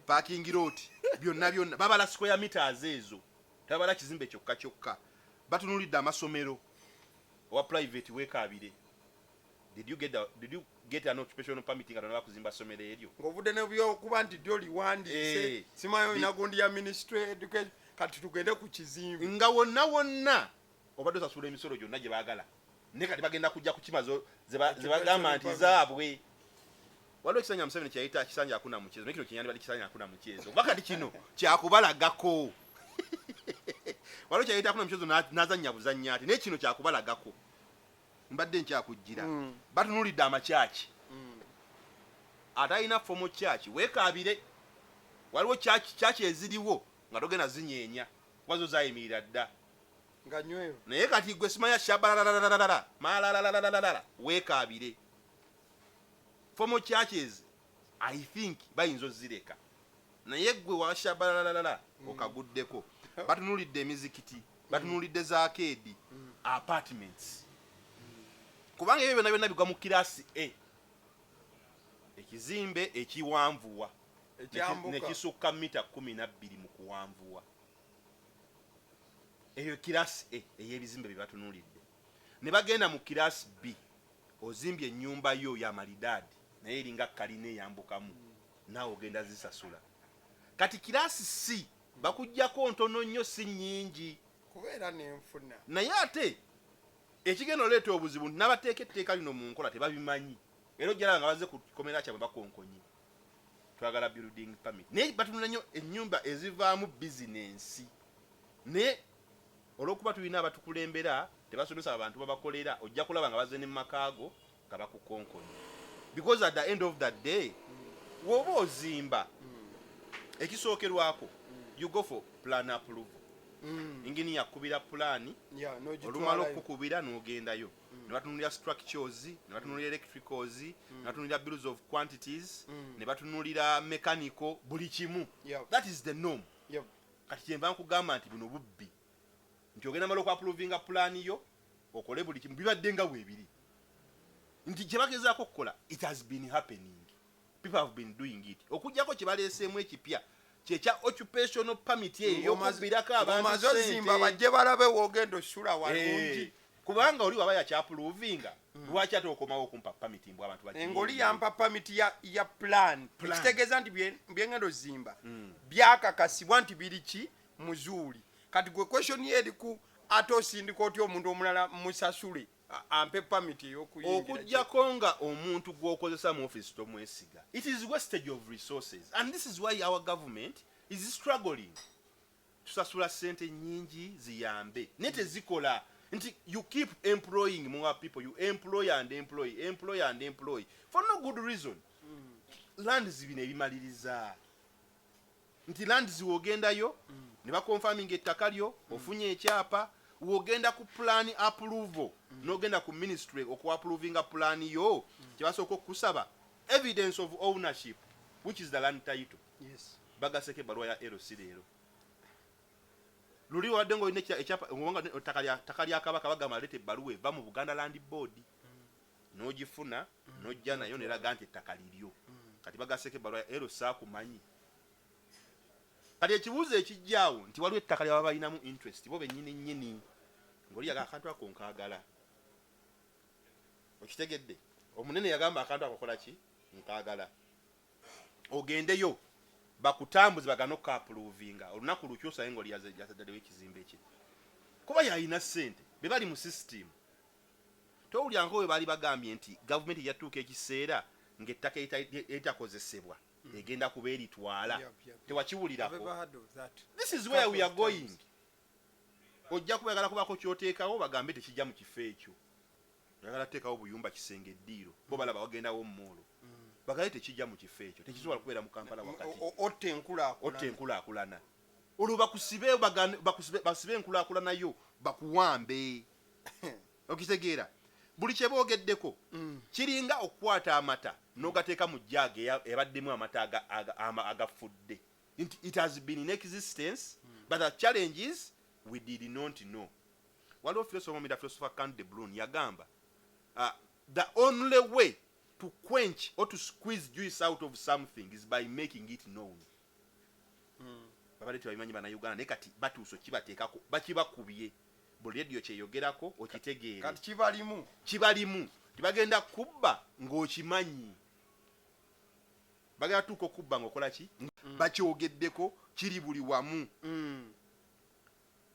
parking road byonna babala square meters ezo tabala kizimbe kyokka batunulidde amasomero owa private weekaabire did you get an occupational permit nga tonaba kuzimba somero eryo ng'ovudde nebyokuba nti ddyo liwandiise simanyi olina gundi ya ministry education kati tugende ku kizimbe nga wonna obadde osasula emisolo gyonna gye baagala ne kati bagenda kujja ku kimazo ze bagamba nti zaabwe waliwo ekisanja Museveni kyayita kisanja akuna muchezo nekino kinyandibali kisanja akuna muchezo bakati kino kyakubalagako waliwo kyayita akuna muchezo nazanya buzanya ati nekino kyakubalagako mbadde nkyakujjira batunulidde amakyaki atayina fomo kyaki weekaabire waliwo kyaki eziriwo nga togenda zinyeenya wazo zayimirira dda nga nyweyo naye kati gwe simanya shabalalalalala malalalala weekaabire fomo churches I think bayinza ozireka naye gwe washabalalalalala okaguddeko batunulidde emizikiti batunulidde za arcade apartments kubanga ebyo byonna bigwa mu kirasi ekizimbe ekiwanvuwa nekisukka mita 12 mu kuwanvuwa eyo kirasi ey'ebizimbe bye batunulidde ne bagenda mu kirasi B ozimbye ennyumba yo ya malidadi naye eringa kalina eyambukamu naawe ogenda zisasula. Kati kiraasi C bakujjako ntono nnyo si nnyingi kubeera n'enfuna, naye ate ekigenda oleeta obuzibu n'abateeka etteeka lino mu nkola tebabimanyi, era ojjala nga baze ku kikomera kyabwe bakonkonyi twagala building permit, naye batunula nnyo ennyumba ezivaamu bizinensi, naye olw'okuba tulina abatukulembera tebasomesa abantu babakolera, ojja kulaba nga baze ne mu makaago nga bakukonkonyi, because at the end of the day woba ozimba ekisookerwako you go for plan approval. Ingini yakubira pulaani olumala okukubira n'ogendayo ne batunulira structures, ne batunulira electricals, ne batunulira bills of quantities, ne batunulira mechanical, buli kimu. That is the norm. Kati kyemba nkugamba nti bino bubbi nti ogenda mala okwaprovinga pulaani yo okole buli kimu bibadde nga weebiri nti kye bagezaako okukola it has been happening, people have been doing it. Okujjako kye baleeseemu ekipya kyekya occupational permit eyo okubirako abantu ozimba bajje balabe woogenda osula walungi, kubanga oli waba yakyapulovinga lwaki ate okomawo okumpa permit mbw abantu bajje ng'oli yampa permit ya plan ekitegeeza nti byengenda ozimba byakakasibwa nti biri ki muzuuli. Kati gwe question eri ku ate osindika otya omuntu omulala musasule ampe permit ey'okuyingira okujjako nga omuntu gw'okozesa mu office tomwesiga. It is wastage of resources and this is why our government is struggling. Tusasula sente nyingi ziyambe naye tezikola nti you keep employing more people, you employ and employ for no good reason. Land zibina ebimaliriza nti land ziwogendayo ne bakonfirming ettaka lyo ofunye ekyapa wogenda ku plan approval n'ogenda ku ministry okwaprovinga plan yo kyebasooka okusaba evidence of ownership which is the land title. Bagaseke barua ya LC leero luli wadde ng'olina ekyapa ettaka lya Kabaka bagamba leeta ebbaluwa eva mu Buganda Land Board n'ogifuna n'ojja nayo neraga nti ettaka liryo. Kati bagaseke ebbaluwa ya LC akumanyi. Kati ekibuuzo ekijjaawo nti waliwo ettaka lyaba balinamu interest bo bennyini nnyini ng'oli yaga akantu ako nkaagala. Okitegedde omunene yagamba akantu ako kola ki nkaagala, ogendeyo bakutambuze bagana okukapuluvinga olunaku lukyusa ye ng'oli yazaddewo ekizimbe kye kuba yalina ssente be bali mu system. Towulyanko we baali bagambye nti gavumenti yatuuka ekiseera ng'ettaka eritakozesebwa egenda kuba eritwala tewakiwulirako. This is where we are going. Ojja kubayagala kubako kyoteekawo bagambe tekijja mu kifo ekyo, yagala teekawo buyumba kisenge eddiiro bo balaba wagendawo mmoolo bagaye tekijja mu kifo ekyo tekisobola kubeera mu Kampala wakati otte enkulaakulana olwo basibe enkulaakulana yo bakuwambe. Okitegeera buli kye boogeddeko kiringa okukwata amata n'ogateeka mu jjaaga ebaddemu amata agafudde. It has been in existence but the challenges we did not know. Waliwo philosopher Kant de Bruyne yagamba the only way to quench or to squeeze juice out of something is by making it known. Babaleeti babimanyi bannayuganda naye kati batuuso kibateekako bakibakubye buli rediyo kyeyogerako okitegeere kati kibalimu tibagenda kubba ng'okimanyi bagenda tuuka okubba ng'okola ki bakyogeddeko kiri buli wamu.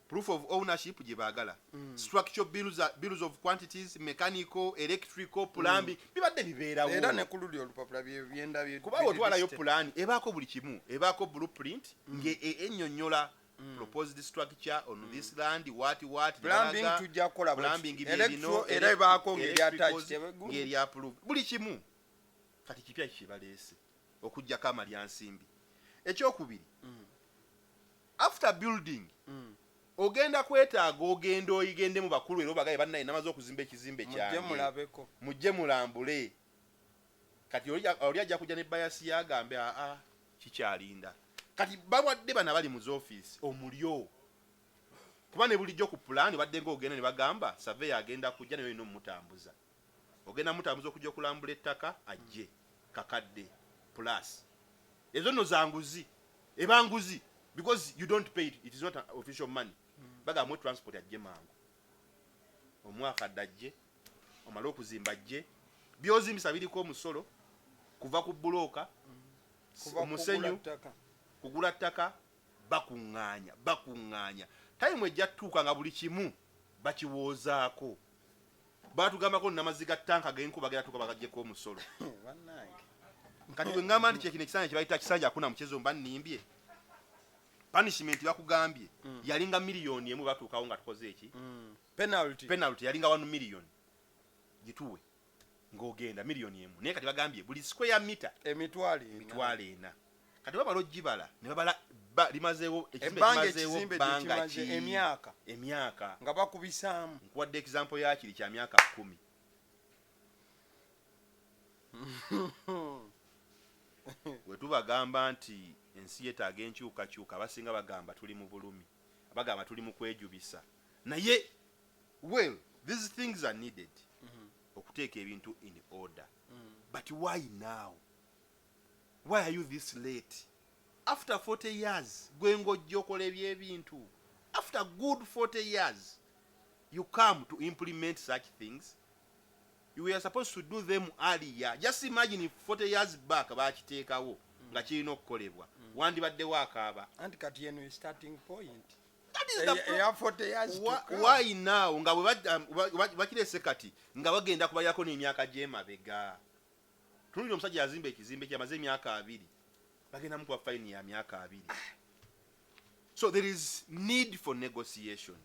Proof of ownership gye baagala structure bills of quantities, mechanical, electrical, plumbing bibadde bibeerawo era ne ku luli olupapula byenda kuba otwalayo pulaani ebaako buli kimu ebaako blueprint ng'ennyonnyola proposed structure on this land what plumbing tujja kukola plumbing electro era ebaako ng'eri approved buli kimu. Kati kipya kye baleese okujjako amalyansimbi. Ekyokubiri after building ogenda kwetaaga ogenda oyigendemu bakulu era obagaye bannaye namaze okuzimba ekizimbe kyange mujje mulambule. Kati oli ajja kujja ne bayasi yagambe kikyalinda. Kati bawadde bana bali mu office omulyo kuba ne bulijjo ku pulaani badde ng'ogenda ne bagamba surveyor agenda kujja nayo ino mutambuza ogenda mutambuza okujja okulambula ettaka ajje kakadde plus ezo nno zanguzi ebanguzi because you don't pay it is not official money. Bagamba mu transport ajje mangu omwaka ddajje omala okuzimba ajje byozimbisa biriko omusolo kuva ku buloka omusenyu kugula ttaka bakuŋŋaanya time ejja tuuka nga buli kimu bakiwoozaako baatugambako namaziga tanka genkuba geratuuka bagajjeko omusolo kati bwe ŋŋamba nti kyekino ekisanja kye bayita kisanja akuna muchezo mba nnimbye punishment bakugambye yalinga miliyoni emu batuukawo nga tukoze eki penalty yalinga 1 million gituwe ng'ogenda miliyoni emu naye kati bagambye buli square meter emitwalo 4 kati babala ogibala ne babala limazeewo ebbanga emyaka nga bakubisaamu nkuwadde example ya kiri kya myaka 10 wetubagamba nti ensi yetaaga enkyukakyuka abasinga bagamba tuli mu bulumi bagamba tuli mu kwejubisa naye well these things are needed okuteeka ebintu in order but why now? Why are you this late? After 40 years gwengojja okola ebyebintu after good 40 years you come to implement such things. You were supposed to do them earlier. Just imagine if 40 years back bakiteekawo nga kirina okukolebwa wandibaddewo akaaba anti kati eno starting point. That is the 40 years why now nga bakirese kati nga bagenda kubayako n'emyaka gy'emabega. Tunulira omusajja yazimba ekizimbe kyamaze emyaka 2 bagenda mukuba fine ya myaka 2. So there is need for negotiation.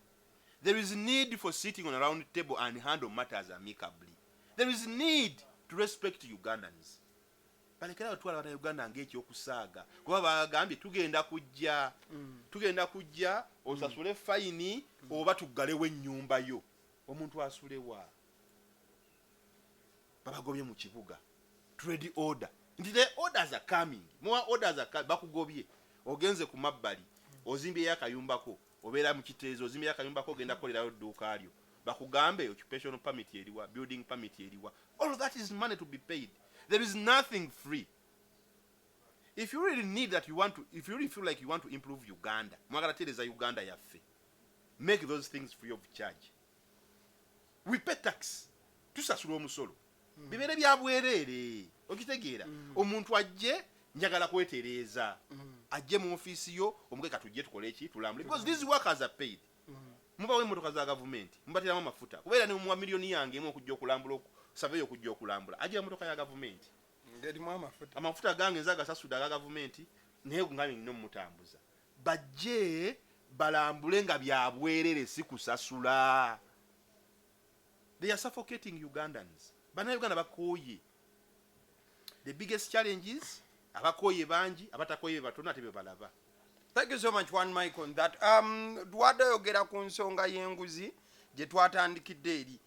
There is need for sitting on a round table and handle matters amicably. There is need to respect Ugandans. Balekera batwala bata Uganda ng'ekyokusaaga kuba bagambye tugenda kujja osasule fine oba tuggalewo ennyumba yo. Omuntu asulewa babagobye mu kibuga. Trade order. Nti the orders are coming. More orders are coming. Bakugobye. Ogenze ku mabbali. Ozimbye yakayumbako. Obeera mu kiteezo. Ozimbye yakayumbako ogenda kolerayo dduuka lyo. Bakugambe occupational permit eriwa, building permit eriwa. All of that is money to be paid. There is nothing free. If you really need that, if you really feel like you want to improve Uganda, mwagala tereza Uganda yaffe. Make those things free of charge. We pay tax. Tusasula omusolo. Bibere bya bwerere. Okitegeera. Omuntu ajje njagala kwetereeza. Ajje mu office yo omugeka tujje tukole ki tulambule. Because these workers are paid. Mubawe emmotoka za government. Mubatiramu amafuta. Kubeera ne mu miliyoni yange emu okujja okulambula survey okujja okulambula. Ajja emmotoka ya government. Ngerimu amafuta. Amafuta gange nzaga sasuda ga government naye ngamye nnyo mutambuza. Bajje balambule nga bya bwerere si kusasula. They are suffocating Ugandans. Bana Uganda bakoye. The biggest challenges abakoye bangi abatakoye batono ate bebalaba. Thank you so much one mic on that. Dwada yogera ku nsonga y'enguzi gye twatandikidde eri.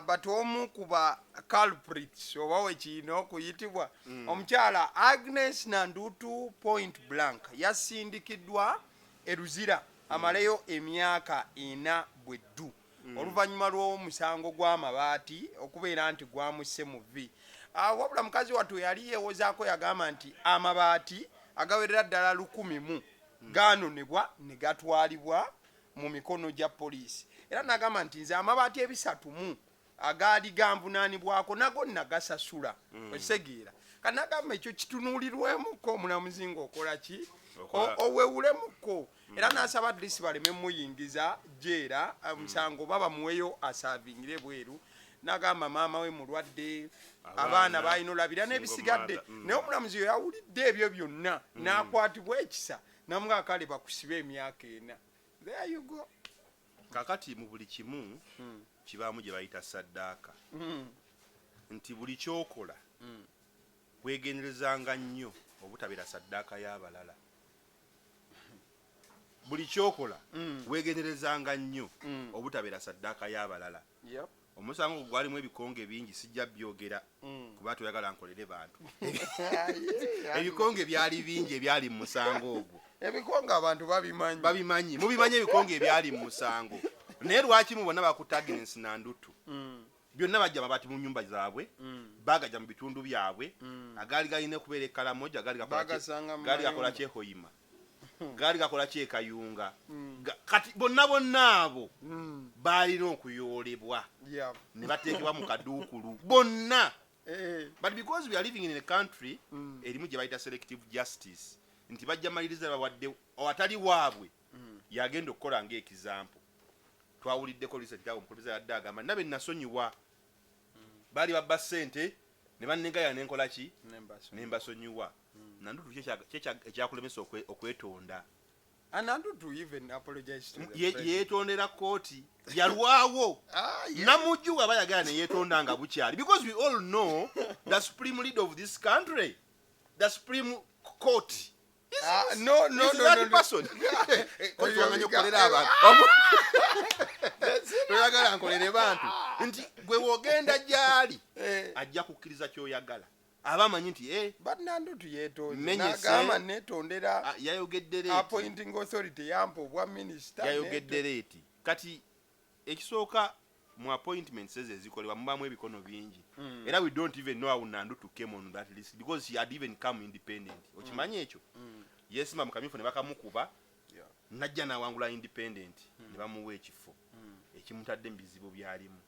But omu kuba culprits oba wekino kuyitibwa omukyala Agnes Nandutu point blank yasindikiddwa eruzira amaleyo emyaka 4 bweddu oluvannyuma lw'omusango gw'amabaati okubeera nti gwamuse mu vi. Wabula mukazi wattu yali yeewozaako yagamba nti amabaati agawerera ddala 1,000 gaanonebwa ne gatwalibwa mu mikono gya poliisi. Era n'agamba nti nze amabaati 3 agaali ganvunaanibwako nago nagasasula. Okisegeera. Kati n'agamba ekyo kitunuulirwemuko omulamuzi ng'okola ki? Owewulemuko. Era n'asaba adrisi baleme muyingiza jeera omusango baba muweyo asaavingire bweru. N'agamba maama we mulwadde abaana balina olabira n'ebisigadde. Naye omulamuzi oyo yawulidde ebyo byonna n'akwatibwa ekisa namuga kale bakusiba emyaka 4. There you go. Kakati mu buli kimu kibaamu gye bayita saddaaka. Nti buli kyokola weegenderezanga nnyo obutabeera saddaaka y'abalala. Buli kyokola weegenderezanga nnyo obutabeera saddaaka y'abalala. Omusango gwalimu ebikonge bingi sijja byogera kuba toyagala nkolere bantu. Ebikonge byali bingi ebyali mu musango ogwo. Ebikonge abantu babimanyi. Mubimanyi ebikonge ebyali mu musango. Naye lwaki mubona bakuta Agnes Nandutu? Byonna bajja mabaati mu nyumba zaabwe, bagajja mu bitundu byabwe, agaali galina kubeera ekkalamoja, gaali gakola kyehoyima, gaali gakola kyekayunga. Kati bonna abo baalina okuyoolebwa ne bateekebwa mu kaduukulu. Bonna but because we are living in a country erimu gye bayita selective justice nti bajja maliriza bawadde awatali waabwe yagenda okukola ng'ekizampo twawuliddeko recent awo omukulembeze yadde agamba nabe nasonyiwa baali babba ssente ne bannegaya nenkola ki nembasonyiwa nandutu ekyakulemesa okwetonda Nandutu even apologized to the president. yeetondera kooti yalwawo namujju aba yagala ne yeetonda nga bukyali because we all know the supreme leader of this country the supreme court No. person oyagala nkolera abantu oyagala nkolere bantu nti gwe wogenda gyali ajja kukkiriza kyoyagala aba amanyi nti but Nandutu yeetonze Menyese. n'agamba netondera yayogedde leeti appointing authority yampa obwa minisita yayogedde leeti kati ekisooka mu appointments ezo ezikolebwa mubamu ebikono bingi era we don't even know how Nandutu came on that list because he had even come independent okimanyi ekyo yesimba mu kamyufu ne bakamukuba najja n'awangula independent ne bamuwa ekifo ekimutadde mu bizibu byalimu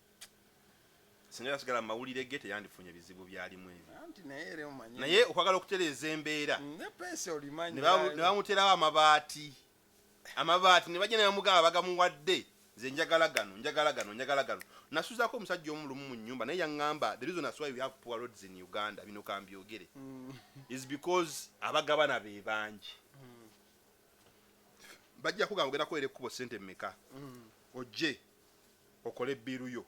singa yasigala mu mawulire ge teyandifunye bizibu byalimu ebyo naye okwagala okutereeza embeera ne bamuterawo amabaati ne bajja ne bamugamba bagamuwadde nze njagala gano nasuzaako omusajja omulumu mu nnyumba naye yaŋŋamba the reason that's why we have poor roads in Uganda bino kambyogere is because abagabana be bangi bajja kugamba ogenda kuwera ekkubo ssente mmeka ojje okole ebbiru yo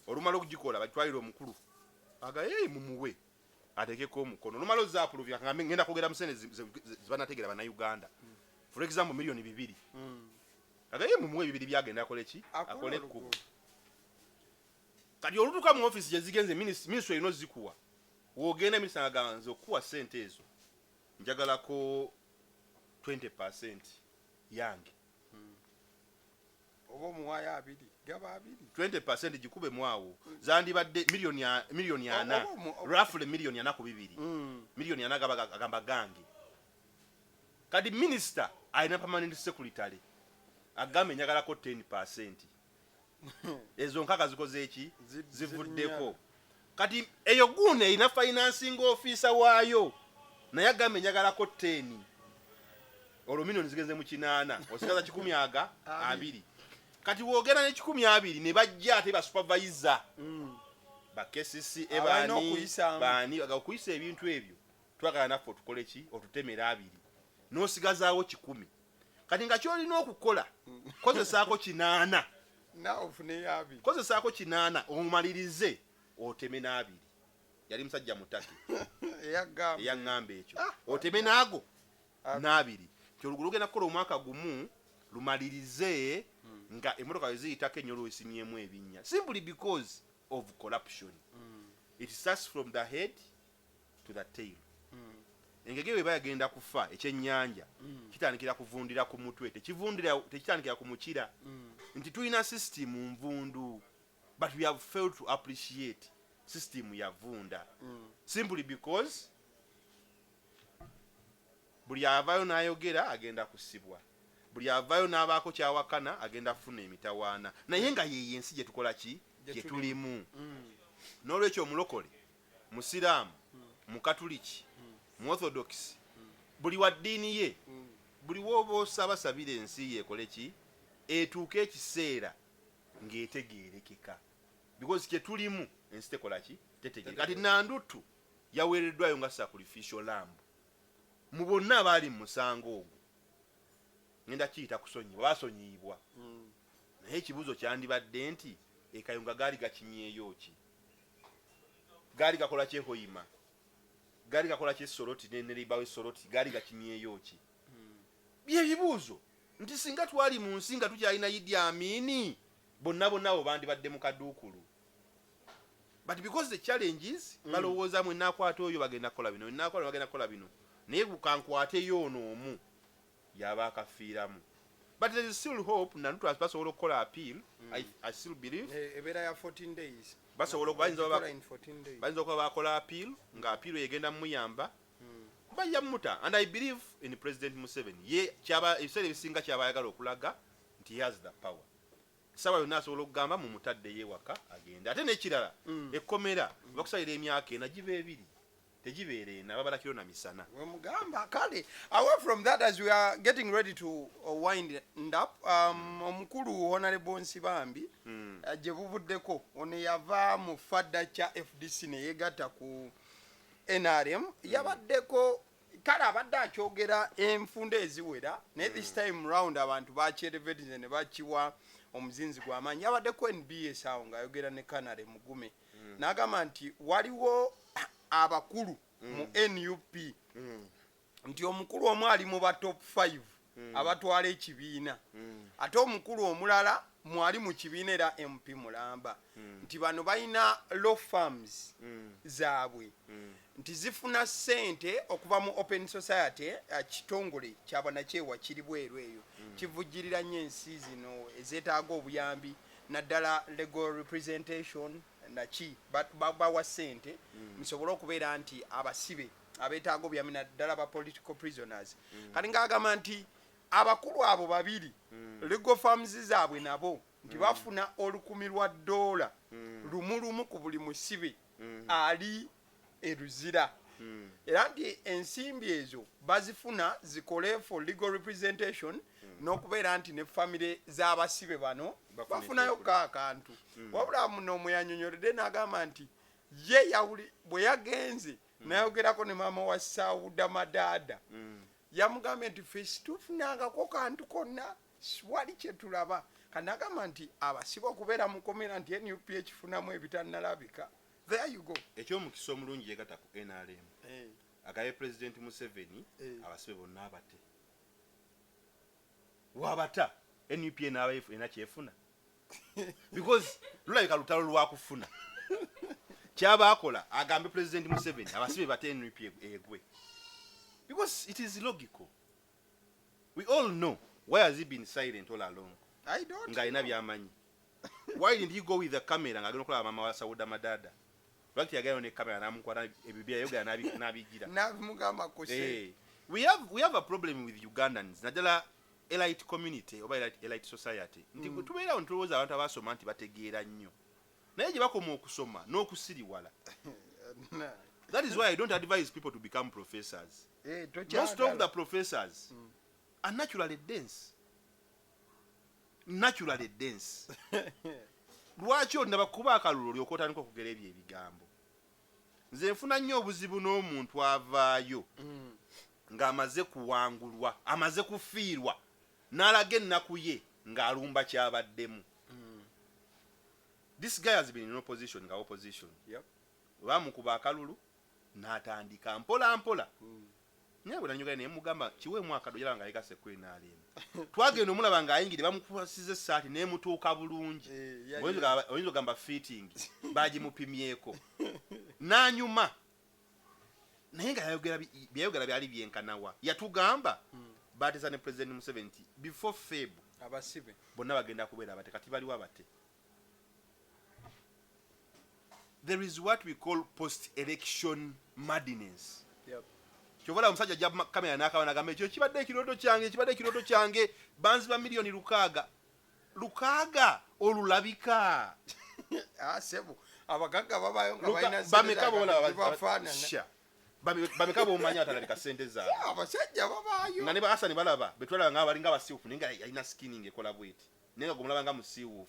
olumala okugikola batwalire omukulu agaye mumuwe ateekeko omukono olumala ozaapuluvya ngambe ngenda kwogera mu sente zibanategeera bannayuganda for example miliyoni 2 agaye mumuwe 2 byagenda akole ki akole ekkubo kati olutuuka mu office gye zigenze ministry erina ozikuwa woogenda minisita ngagamba nze okuwa ssente ezo njagalako 20% yange oba omuwaayo 2 gaba 20% gikube mwawo zandibadde miliyoni 4 roughly miliyoni 4 ku 2 miliyoni 4 agamba gange kati minister alina permanent secretary agambe nyagalako 10% ezo nkaka zikoze eki zivuddeko kati eyo gune ina financing officer waayo naye agambe nyagalako 10 olwo milioni zigenze mu 8 osigaza 120 kati woogera ne 120 ne bajja ate ba supervisor ba KCC bani agakuyisa ebintu ebyo twagala naffe otukole ki otutemera 2 n'osigazaawo 10 kati nga kyolina okukola kozesaako 8 kozesaako 8 omumalirize oteme na 2 yali musajja mutaki eyaŋŋamba ekyo oteme naago na 2 kyolugulu ogenda kukola omwaka gumu lumalirize nga emotoka weziyitako ennyolo esimyemu ebinnya simply because of corruption it starts from the head to the tail engege bwe bayagenda kufa ekyennyanja kitandikira kuvundira ku mutwe tekitandikira ku mukira nti tulina system nvundu but we have failed to appreciate system yavunda simply because buli avayo n'ayogera agenda kusibwa buli avayo n'abaako kyawakana agenda kufuna emitawaana naye nga ye ensi gye tukola ki gye tulimu n'olwekyo omulokole musiraamu mukatuliki mu orthodox buli wa ddiini ye buli w'oba osabasabira ensi yeekole ki etuuke ekiseera ng'etegeerekeka because kye tulimu ensi tekola ki tetegeereka kati Nandutu yaweereddwayo nga sacrificial lamb mu bonna abaali mu musango ogwo ngenda kiyita kusonyiibwa baasonyiibwa naye ekibuuzo kyandibadde nti ekayunga gaali gakinyeeyo ki gaali gakola kyehoyima gaali gakola kyesoloti neneriba wesoloti gaali gakinyeeyo ki byebibuuzo nti singa twali mu nsi nga tukyalina Idi Amini bonna abo bandibadde mu kaduukulu but because the challenges balowooza mwe naakwata oyo bagenda kukola bino naakola bagenda kukola bino naye kankwate ono omu yaba akafiiramu but there is still hope Nandutu basobola okukola appeal I still believe ebeera ya 14 days basobola bayinza okuba bakola appeal nga appeal egenda muyamba bajja muta and I believe in President Museveni ye kyaba ebiseera ebisinga kyaba ayagala okulaga nti he has the power sawa yonna asobola okugamba mu mutadde yewaka agenda ate n'ekirala ekkomera bakusalira emyaka ena giba ebiri tegibeera ena babalakiro na misana wemugamba kale away from that as we are getting ready to wind up omukulu honorable Nsibambi gye buvuddeko ono yava mu fadda kya FDC ne yegatta ku NRM yabaddeko kale abadde akyogera enfunda eziwera naye this time round abantu bakyerevetise ne bakiwa omuzinzi gw'amaanyi yabaddeko NBS awo ng'ayogera ne Kanale Mugume n'agamba nti waliwo abakulu mu NUP nti omukulu omu ali mu ba top 5 abatwala ekibiina ate omukulu omulala mwali mu kibiina era MP mulamba nti bano balina law firms zaabwe nti zifuna ssente okuva mu open society kitongole kyabwanakyewa kiri bweru eyo kivujjirira nnyo ensi zino ezeetaaga obuyambi naddala legal representation naki bawa ssente musobole okubeera nti abasibe abeetaaga obuyambi naddala ba political prisoners kati ng'agamba nti abakulu abo babiri legal firms zaabwe nabo nti bafuna $1,000 lumu ku buli musibe ali eruzira era nti ensimbi ezo bazifuna zikole for legal representation n'okubeera nti ne famire z'abasibe bano bafunayo kaakantu wabula muno omuyanyonyoledde n'agamba nti ye bwe yagenze nayogerako ne maama wa Sauda Madada yamugambye nti ffe situfunangako kantu konna wali kyetulaba kanagamba nti abasibe okubeera mu komera nti NUP ekifunamu ebitannalabika. There you go. Ekyomukisa omulungi yegatta ku NRM agaye President Museveni abasibe bonna abate wabata NUP ena kyefuna because lulabika lutalo lwakufuna kyaba akola agambe President Museveni abasibe bate NUP egwe because it is logical. We all know why has he been silent all along. I don't nga ina byamanyi. Why did he go with the camera nga agenda okola mama wa Sauda Madada lwaki yagayo ne camera namukwata ebibya yoga nabigira nabimugamba kose. We have a problem with Ugandans naddala elite community oba elite society nti tubeera ntulowooza abantu abasoma nti bategeera nnyo naye gye bakoma okusoma n'okusiriwala. That is why I don't advise people to become professors. Most of the professors are naturally dense. Lwaki onnabakuba akalulu lyokotandika okugera ebyo ebigambo. Nze nfuna nnyo obuzibu n'omuntu avaayo ng'amaze kuwangulwa amaze kufiirwa n'alaga ennaku ye ng'alumba kyabaddemu. This guy has been in opposition nga opposition. Bamukuba akalulu n'atandika mpola mpola. Naye bwe nanyoga naye mugamba kiweemu akado yala nga yekase ku NRM. Twagenda omulaba ng'ayingire bamukwasiza essaati n'emutuuka bulungi. Oyinza ogamba fitting bagimupimyeko. N'anyuma naye nga yayogera byali byenkanawa. Yatugamba baatesa ne President Museveni nti before Feb abasibe bonna bagenda kubeera abate kati baliwo abate. There is what we call post-election madness. Kyovala omusajja ajja kamera n'akawa n'agamba ekyo kibadde ekirooto kyange banzi ba miliyoni lukaaga olulabika. Sebo abagagga babayo nga bameka bomanya atalabika ssente zaabwe. Abasajja babayo nga ne ba Hasani balaba betwalaba nga abalinga abasiiwufu naye nga yalina skinning ekola bweti naye nga gomulaba nga musiiwuufu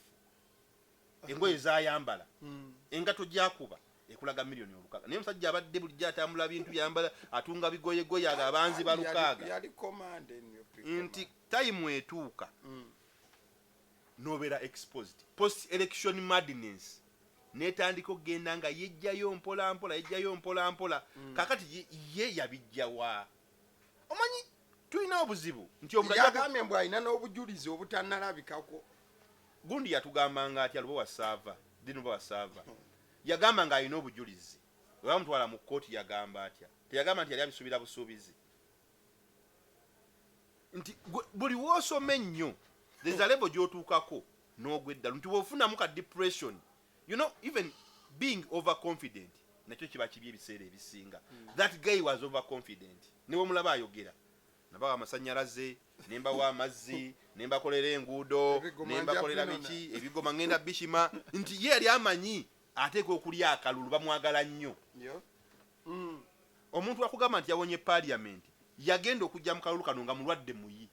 engoye zayambala engato gyakuba ekulaga miliyoni olukaaga naye omusajja abadde bulijjo atambula bintu yambala atunga bigoyegoye abanzi balukaaga nti tayimu etuuka nobeera exposed. Post election madness netandika okugenda nga yejjayo mpola kakati ye yabijjawa. Omanyi tulina obuzibu nti omulagambe mbwe alina n'obujulizi obutannalabikako. Gundi yatugamba nga atya lubo wasaava dino wasaava yagamba nga alina obujulizi bwe bamutwala mu kkooti yagamba atya teyagamba nti yali abisuubira busuubizi nti buli woosoma ennyo there's a level gy'otuukako n'ogweddalu nti bw'ofunamu ka depression even being overconfident nakyo kiba kibi ebiseera ebisinga. That guy was overconfident ne bwe mulaba ayogera nabawa amasannyalaze nembawa amazzi nembakolera enguudo nembakolera biki ebigoma ngenda bishima nti ye yali amanyi ateeka okulya akalulu bamwagala nnyo. Omuntu akugamba nti yawonye parliament yagenda okujja mu kalulu kano nga mulwadde muyi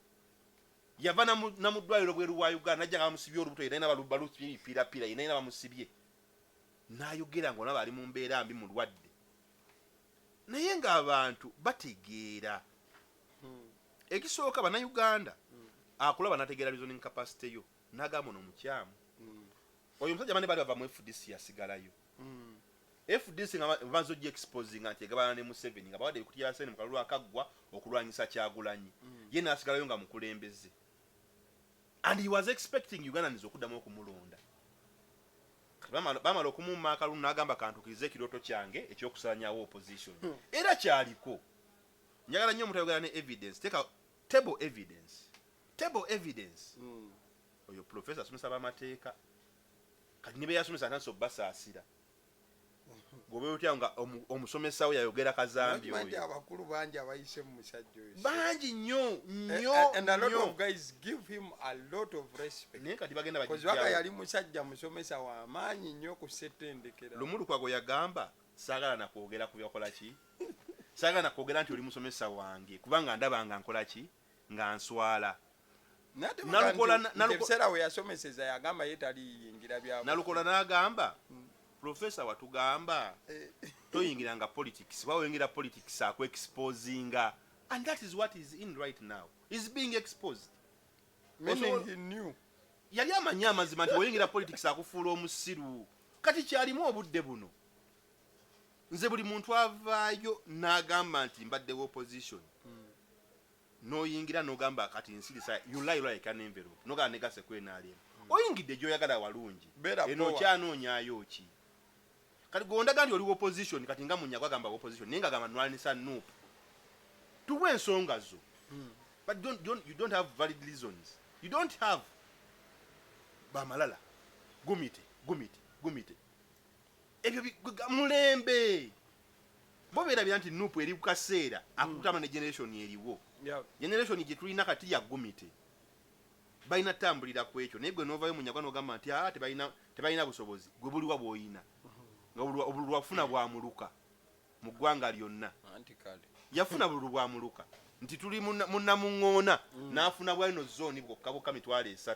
yava namuddwaliro bweru wa Uganda najja nga bamusibye olubuto yena balupiirapira yena bamusibye n'ayogera ng'olaba ali mu mbeera mbi mulwadde naye ng'abantu bategeera. Ekisooka bannayuganda akulaba n'ategeera reasoning capacity yo n'agamba ono omukyamu oyo omusajja bane bali bava mu FDC yasigalayo. FDC nga bazo gye exposing anti egabana ne Museveni nga bawadde ekutya sene mu kalulu akaggwa okulwanyisa Kyagulanyi ye n'asigalayo nga mukulembeze and he was expecting Ugandans okuddamu okumulonda. Bamala okumumma akalulu n'agamba kantukirize ekirooto kyange ekyokusaanyawo opposition era kyaliko. Njagala nnyo omuntu ayogera ne evidence teka table evidence oyo professor asomesa bamateeka kati nibe yasomesa ntanso basaasira gobe otya nga omusomesa we yayogera kazambi oyo abakulu bangi abayise mu musajja oyo bangi nnyo and a lot of guys give him a lot of respect naye kati bagenda bajja yali musajja musomesa wa maanyi nnyo ku setendekera. Lumulu kwago yagamba saagala nakwogera ku byakola ki saagala nakwogera nti oli musomesa wange kubanga ndaba nga nkola ki nga nswala. Nalukola we yasomeseza yagamba ye taliyingira byabo. Nalukola n'agamba professor watugamba toyingiranga politics wawengira politics akwe exposinga and that is what is in right now is being exposed. Meaning he knew yali amanya amazima nti woyingira politics akufuula omusiru kati kyalimu obudde buno nze buli muntu avaayo n'agamba nti mbadde opposition noyingira n'ogamba kati nsirisa you lie like an envelope nogala negase kwenaalemu oyingidde gy'oyagala walungi eno kyanoonyaayo ki kati gondaga nti oli opposition kati nga Munyago agamba opposition naye ngagamba nwalanisa Nuupu tuwe ensonga zo but you don't have valid reasons. You don't have bamalala gumite ebyo mulembe bobeerabira nti Nuupu eri kukaseera akutama ne generation eriwo generation gye tulina kati ya gumite balina tambulira ku ekyo naye gwe novayo Munyago n'ogamba nti tebalina busobozi gwe buliwa bw'oyina nga obululu bwafuna bwamuluka mu ggwanga lyonna yafuna bululu bwamuluka nti tuli munnamuŋŋoona n'afuna bwalino zooni bwokka 3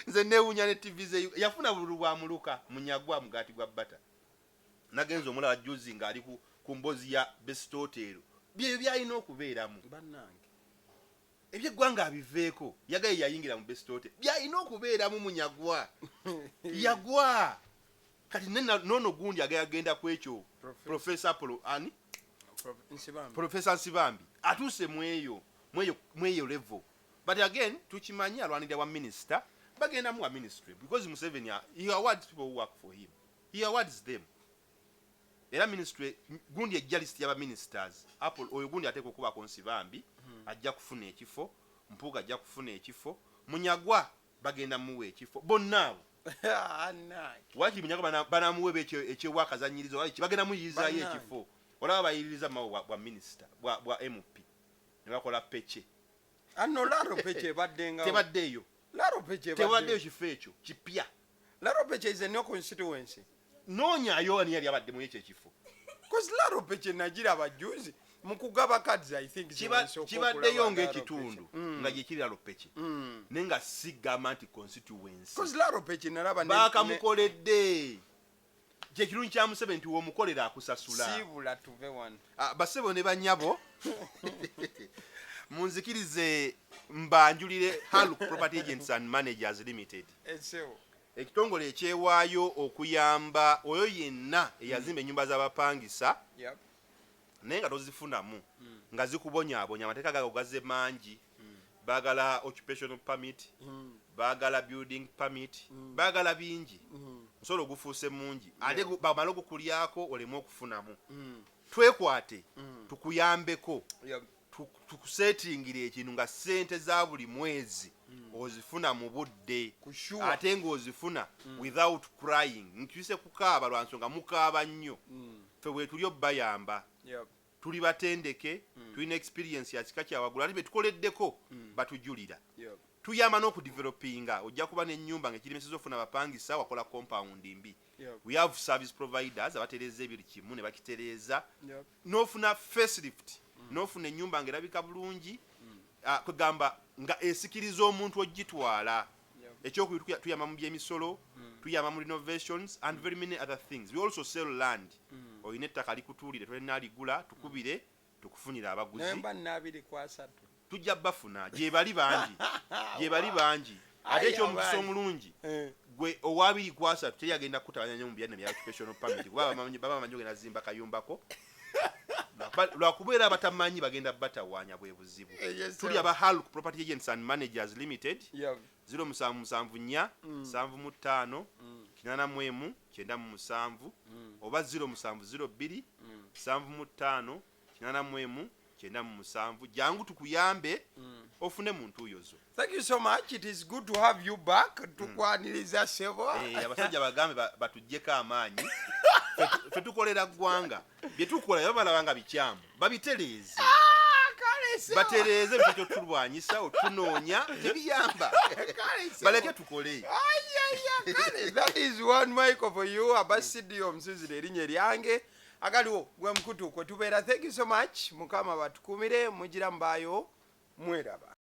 nze neewuunya ne TV ze yafuna bululu bwamuluka Munyagwa mugaati gwa bbata nagenza omulala juzi ng'ali ku mbozi ya Best Hotel bye byalina okubeeramu bannange ebyeggwanga abiveeko yagaye yayingira mu Best Hotel byalina okubeeramu Munyagwa yagwa kati nono gundi agenda ku ekyo Professor Nsibambi atuuse mweyo level but again tukimanyi alwanirira wa minister bagenda mu ministry because Museveni he awards people who work for him he awards them era ministry gundi ejja list y'aba ministers Apple oyo gundi ateeka okuba ku Nsibambi ajja kufuna ekifo Mpuuga ajja kufuna ekifo Munyagwa bagenda muwe ekifo bonna waki Munyagwa banamuwe ekyewakazanyirizo waki bagenda muyirizayo ekifo olaba bayiririza mawo bwa minister bwa MP ne bakola peche anno laro peche baddenga tebaddeyo laro peche tebaddeyo kifo ekyo kipya laro peche is a new constituency noonya ani yali abadde mu ekyo ekifo cause laro peche nagira abajuzi mukugaba cards I think kibaddeyo ng'ekitundu nga gye kiri laro peche nenga sigama nti constituency cause laro peche nalaba bakamukoledde gye kirungi kya Museveni nti womukolera akusasula sibula tuve wano basebo ne banyabo munzikirize mbanjulire Haluk Property Agents and Managers Limited ekitongole ekyewaayo okuyamba oyo yenna eyazimba ennyumba z'abapangisa naye nga tozifunamu nga zikubonyaabonya amateeka gago gaze mangi baagala occupational permit baagala building permit baagala bingi nsolo gufuuse mungi ate bamala okukulyako olemu okufunamu twekwate tukuyambeko tukusetingire ekintu nga ssente za buli mwezi ozifuna mu budde ate ng'ozifuna without crying nkise kukaaba lwa nsonga mukaaba nnyo ffe bwe tuli obbayamba tuli batendeke tulina experience ya kika kya wagula ate betukoleddeko batujulira tuyamba n'okudevelopinga ojja kuba n'ennyumba ng'ekiremeseza ofuna abapangisa wakola compound mbi we have service providers abatereeza ebiri kimu ne bakitereeza n'ofuna facelift n'ofuna ennyumba ng'erabika bulungi kwegamba nga esikiriza omuntu ogitwala ekyokubiri tuyamba mu by'emisolo tuyamba mu renovations and very many other things. We also sell land oyina ettaka likutuulire tolina aligula tukubire tukufunira abaguzi nemba nabiri kwasatu tujja bafuna gye bali bangi ate ekyomukisa omulungi gwe owabiri kwasatu teyagenda kutabanya mu byane bya occupational permit baba bamanyi ogenda zimba kayumbako lwakubeera abatamanyi bagenda batawanya bwe buzibu tuli aba Halk Property Agents and Managers Limited 0774 75 81 97 oba 0702 75 81 97 jangu tukuyambe ofune muntu yozo. Thank you so much. It is good to have you back. Tukwaniriza sebo. Abasajja bagambe batujjeko amaanyi. Fe tukolera ggwanga. Bye tukola yabalabanga bikyamu. Babitereeze. Batereeze bityo tulwanyisa otunoonya tebiyamba. Baleke tukole. That is one mic for you. Abasidi omusuzire erinnya lyange. Agaliwo gwe mkutu kwe tubeera. Thank you so much. Mukama batukumire mugira mbayo mweraba.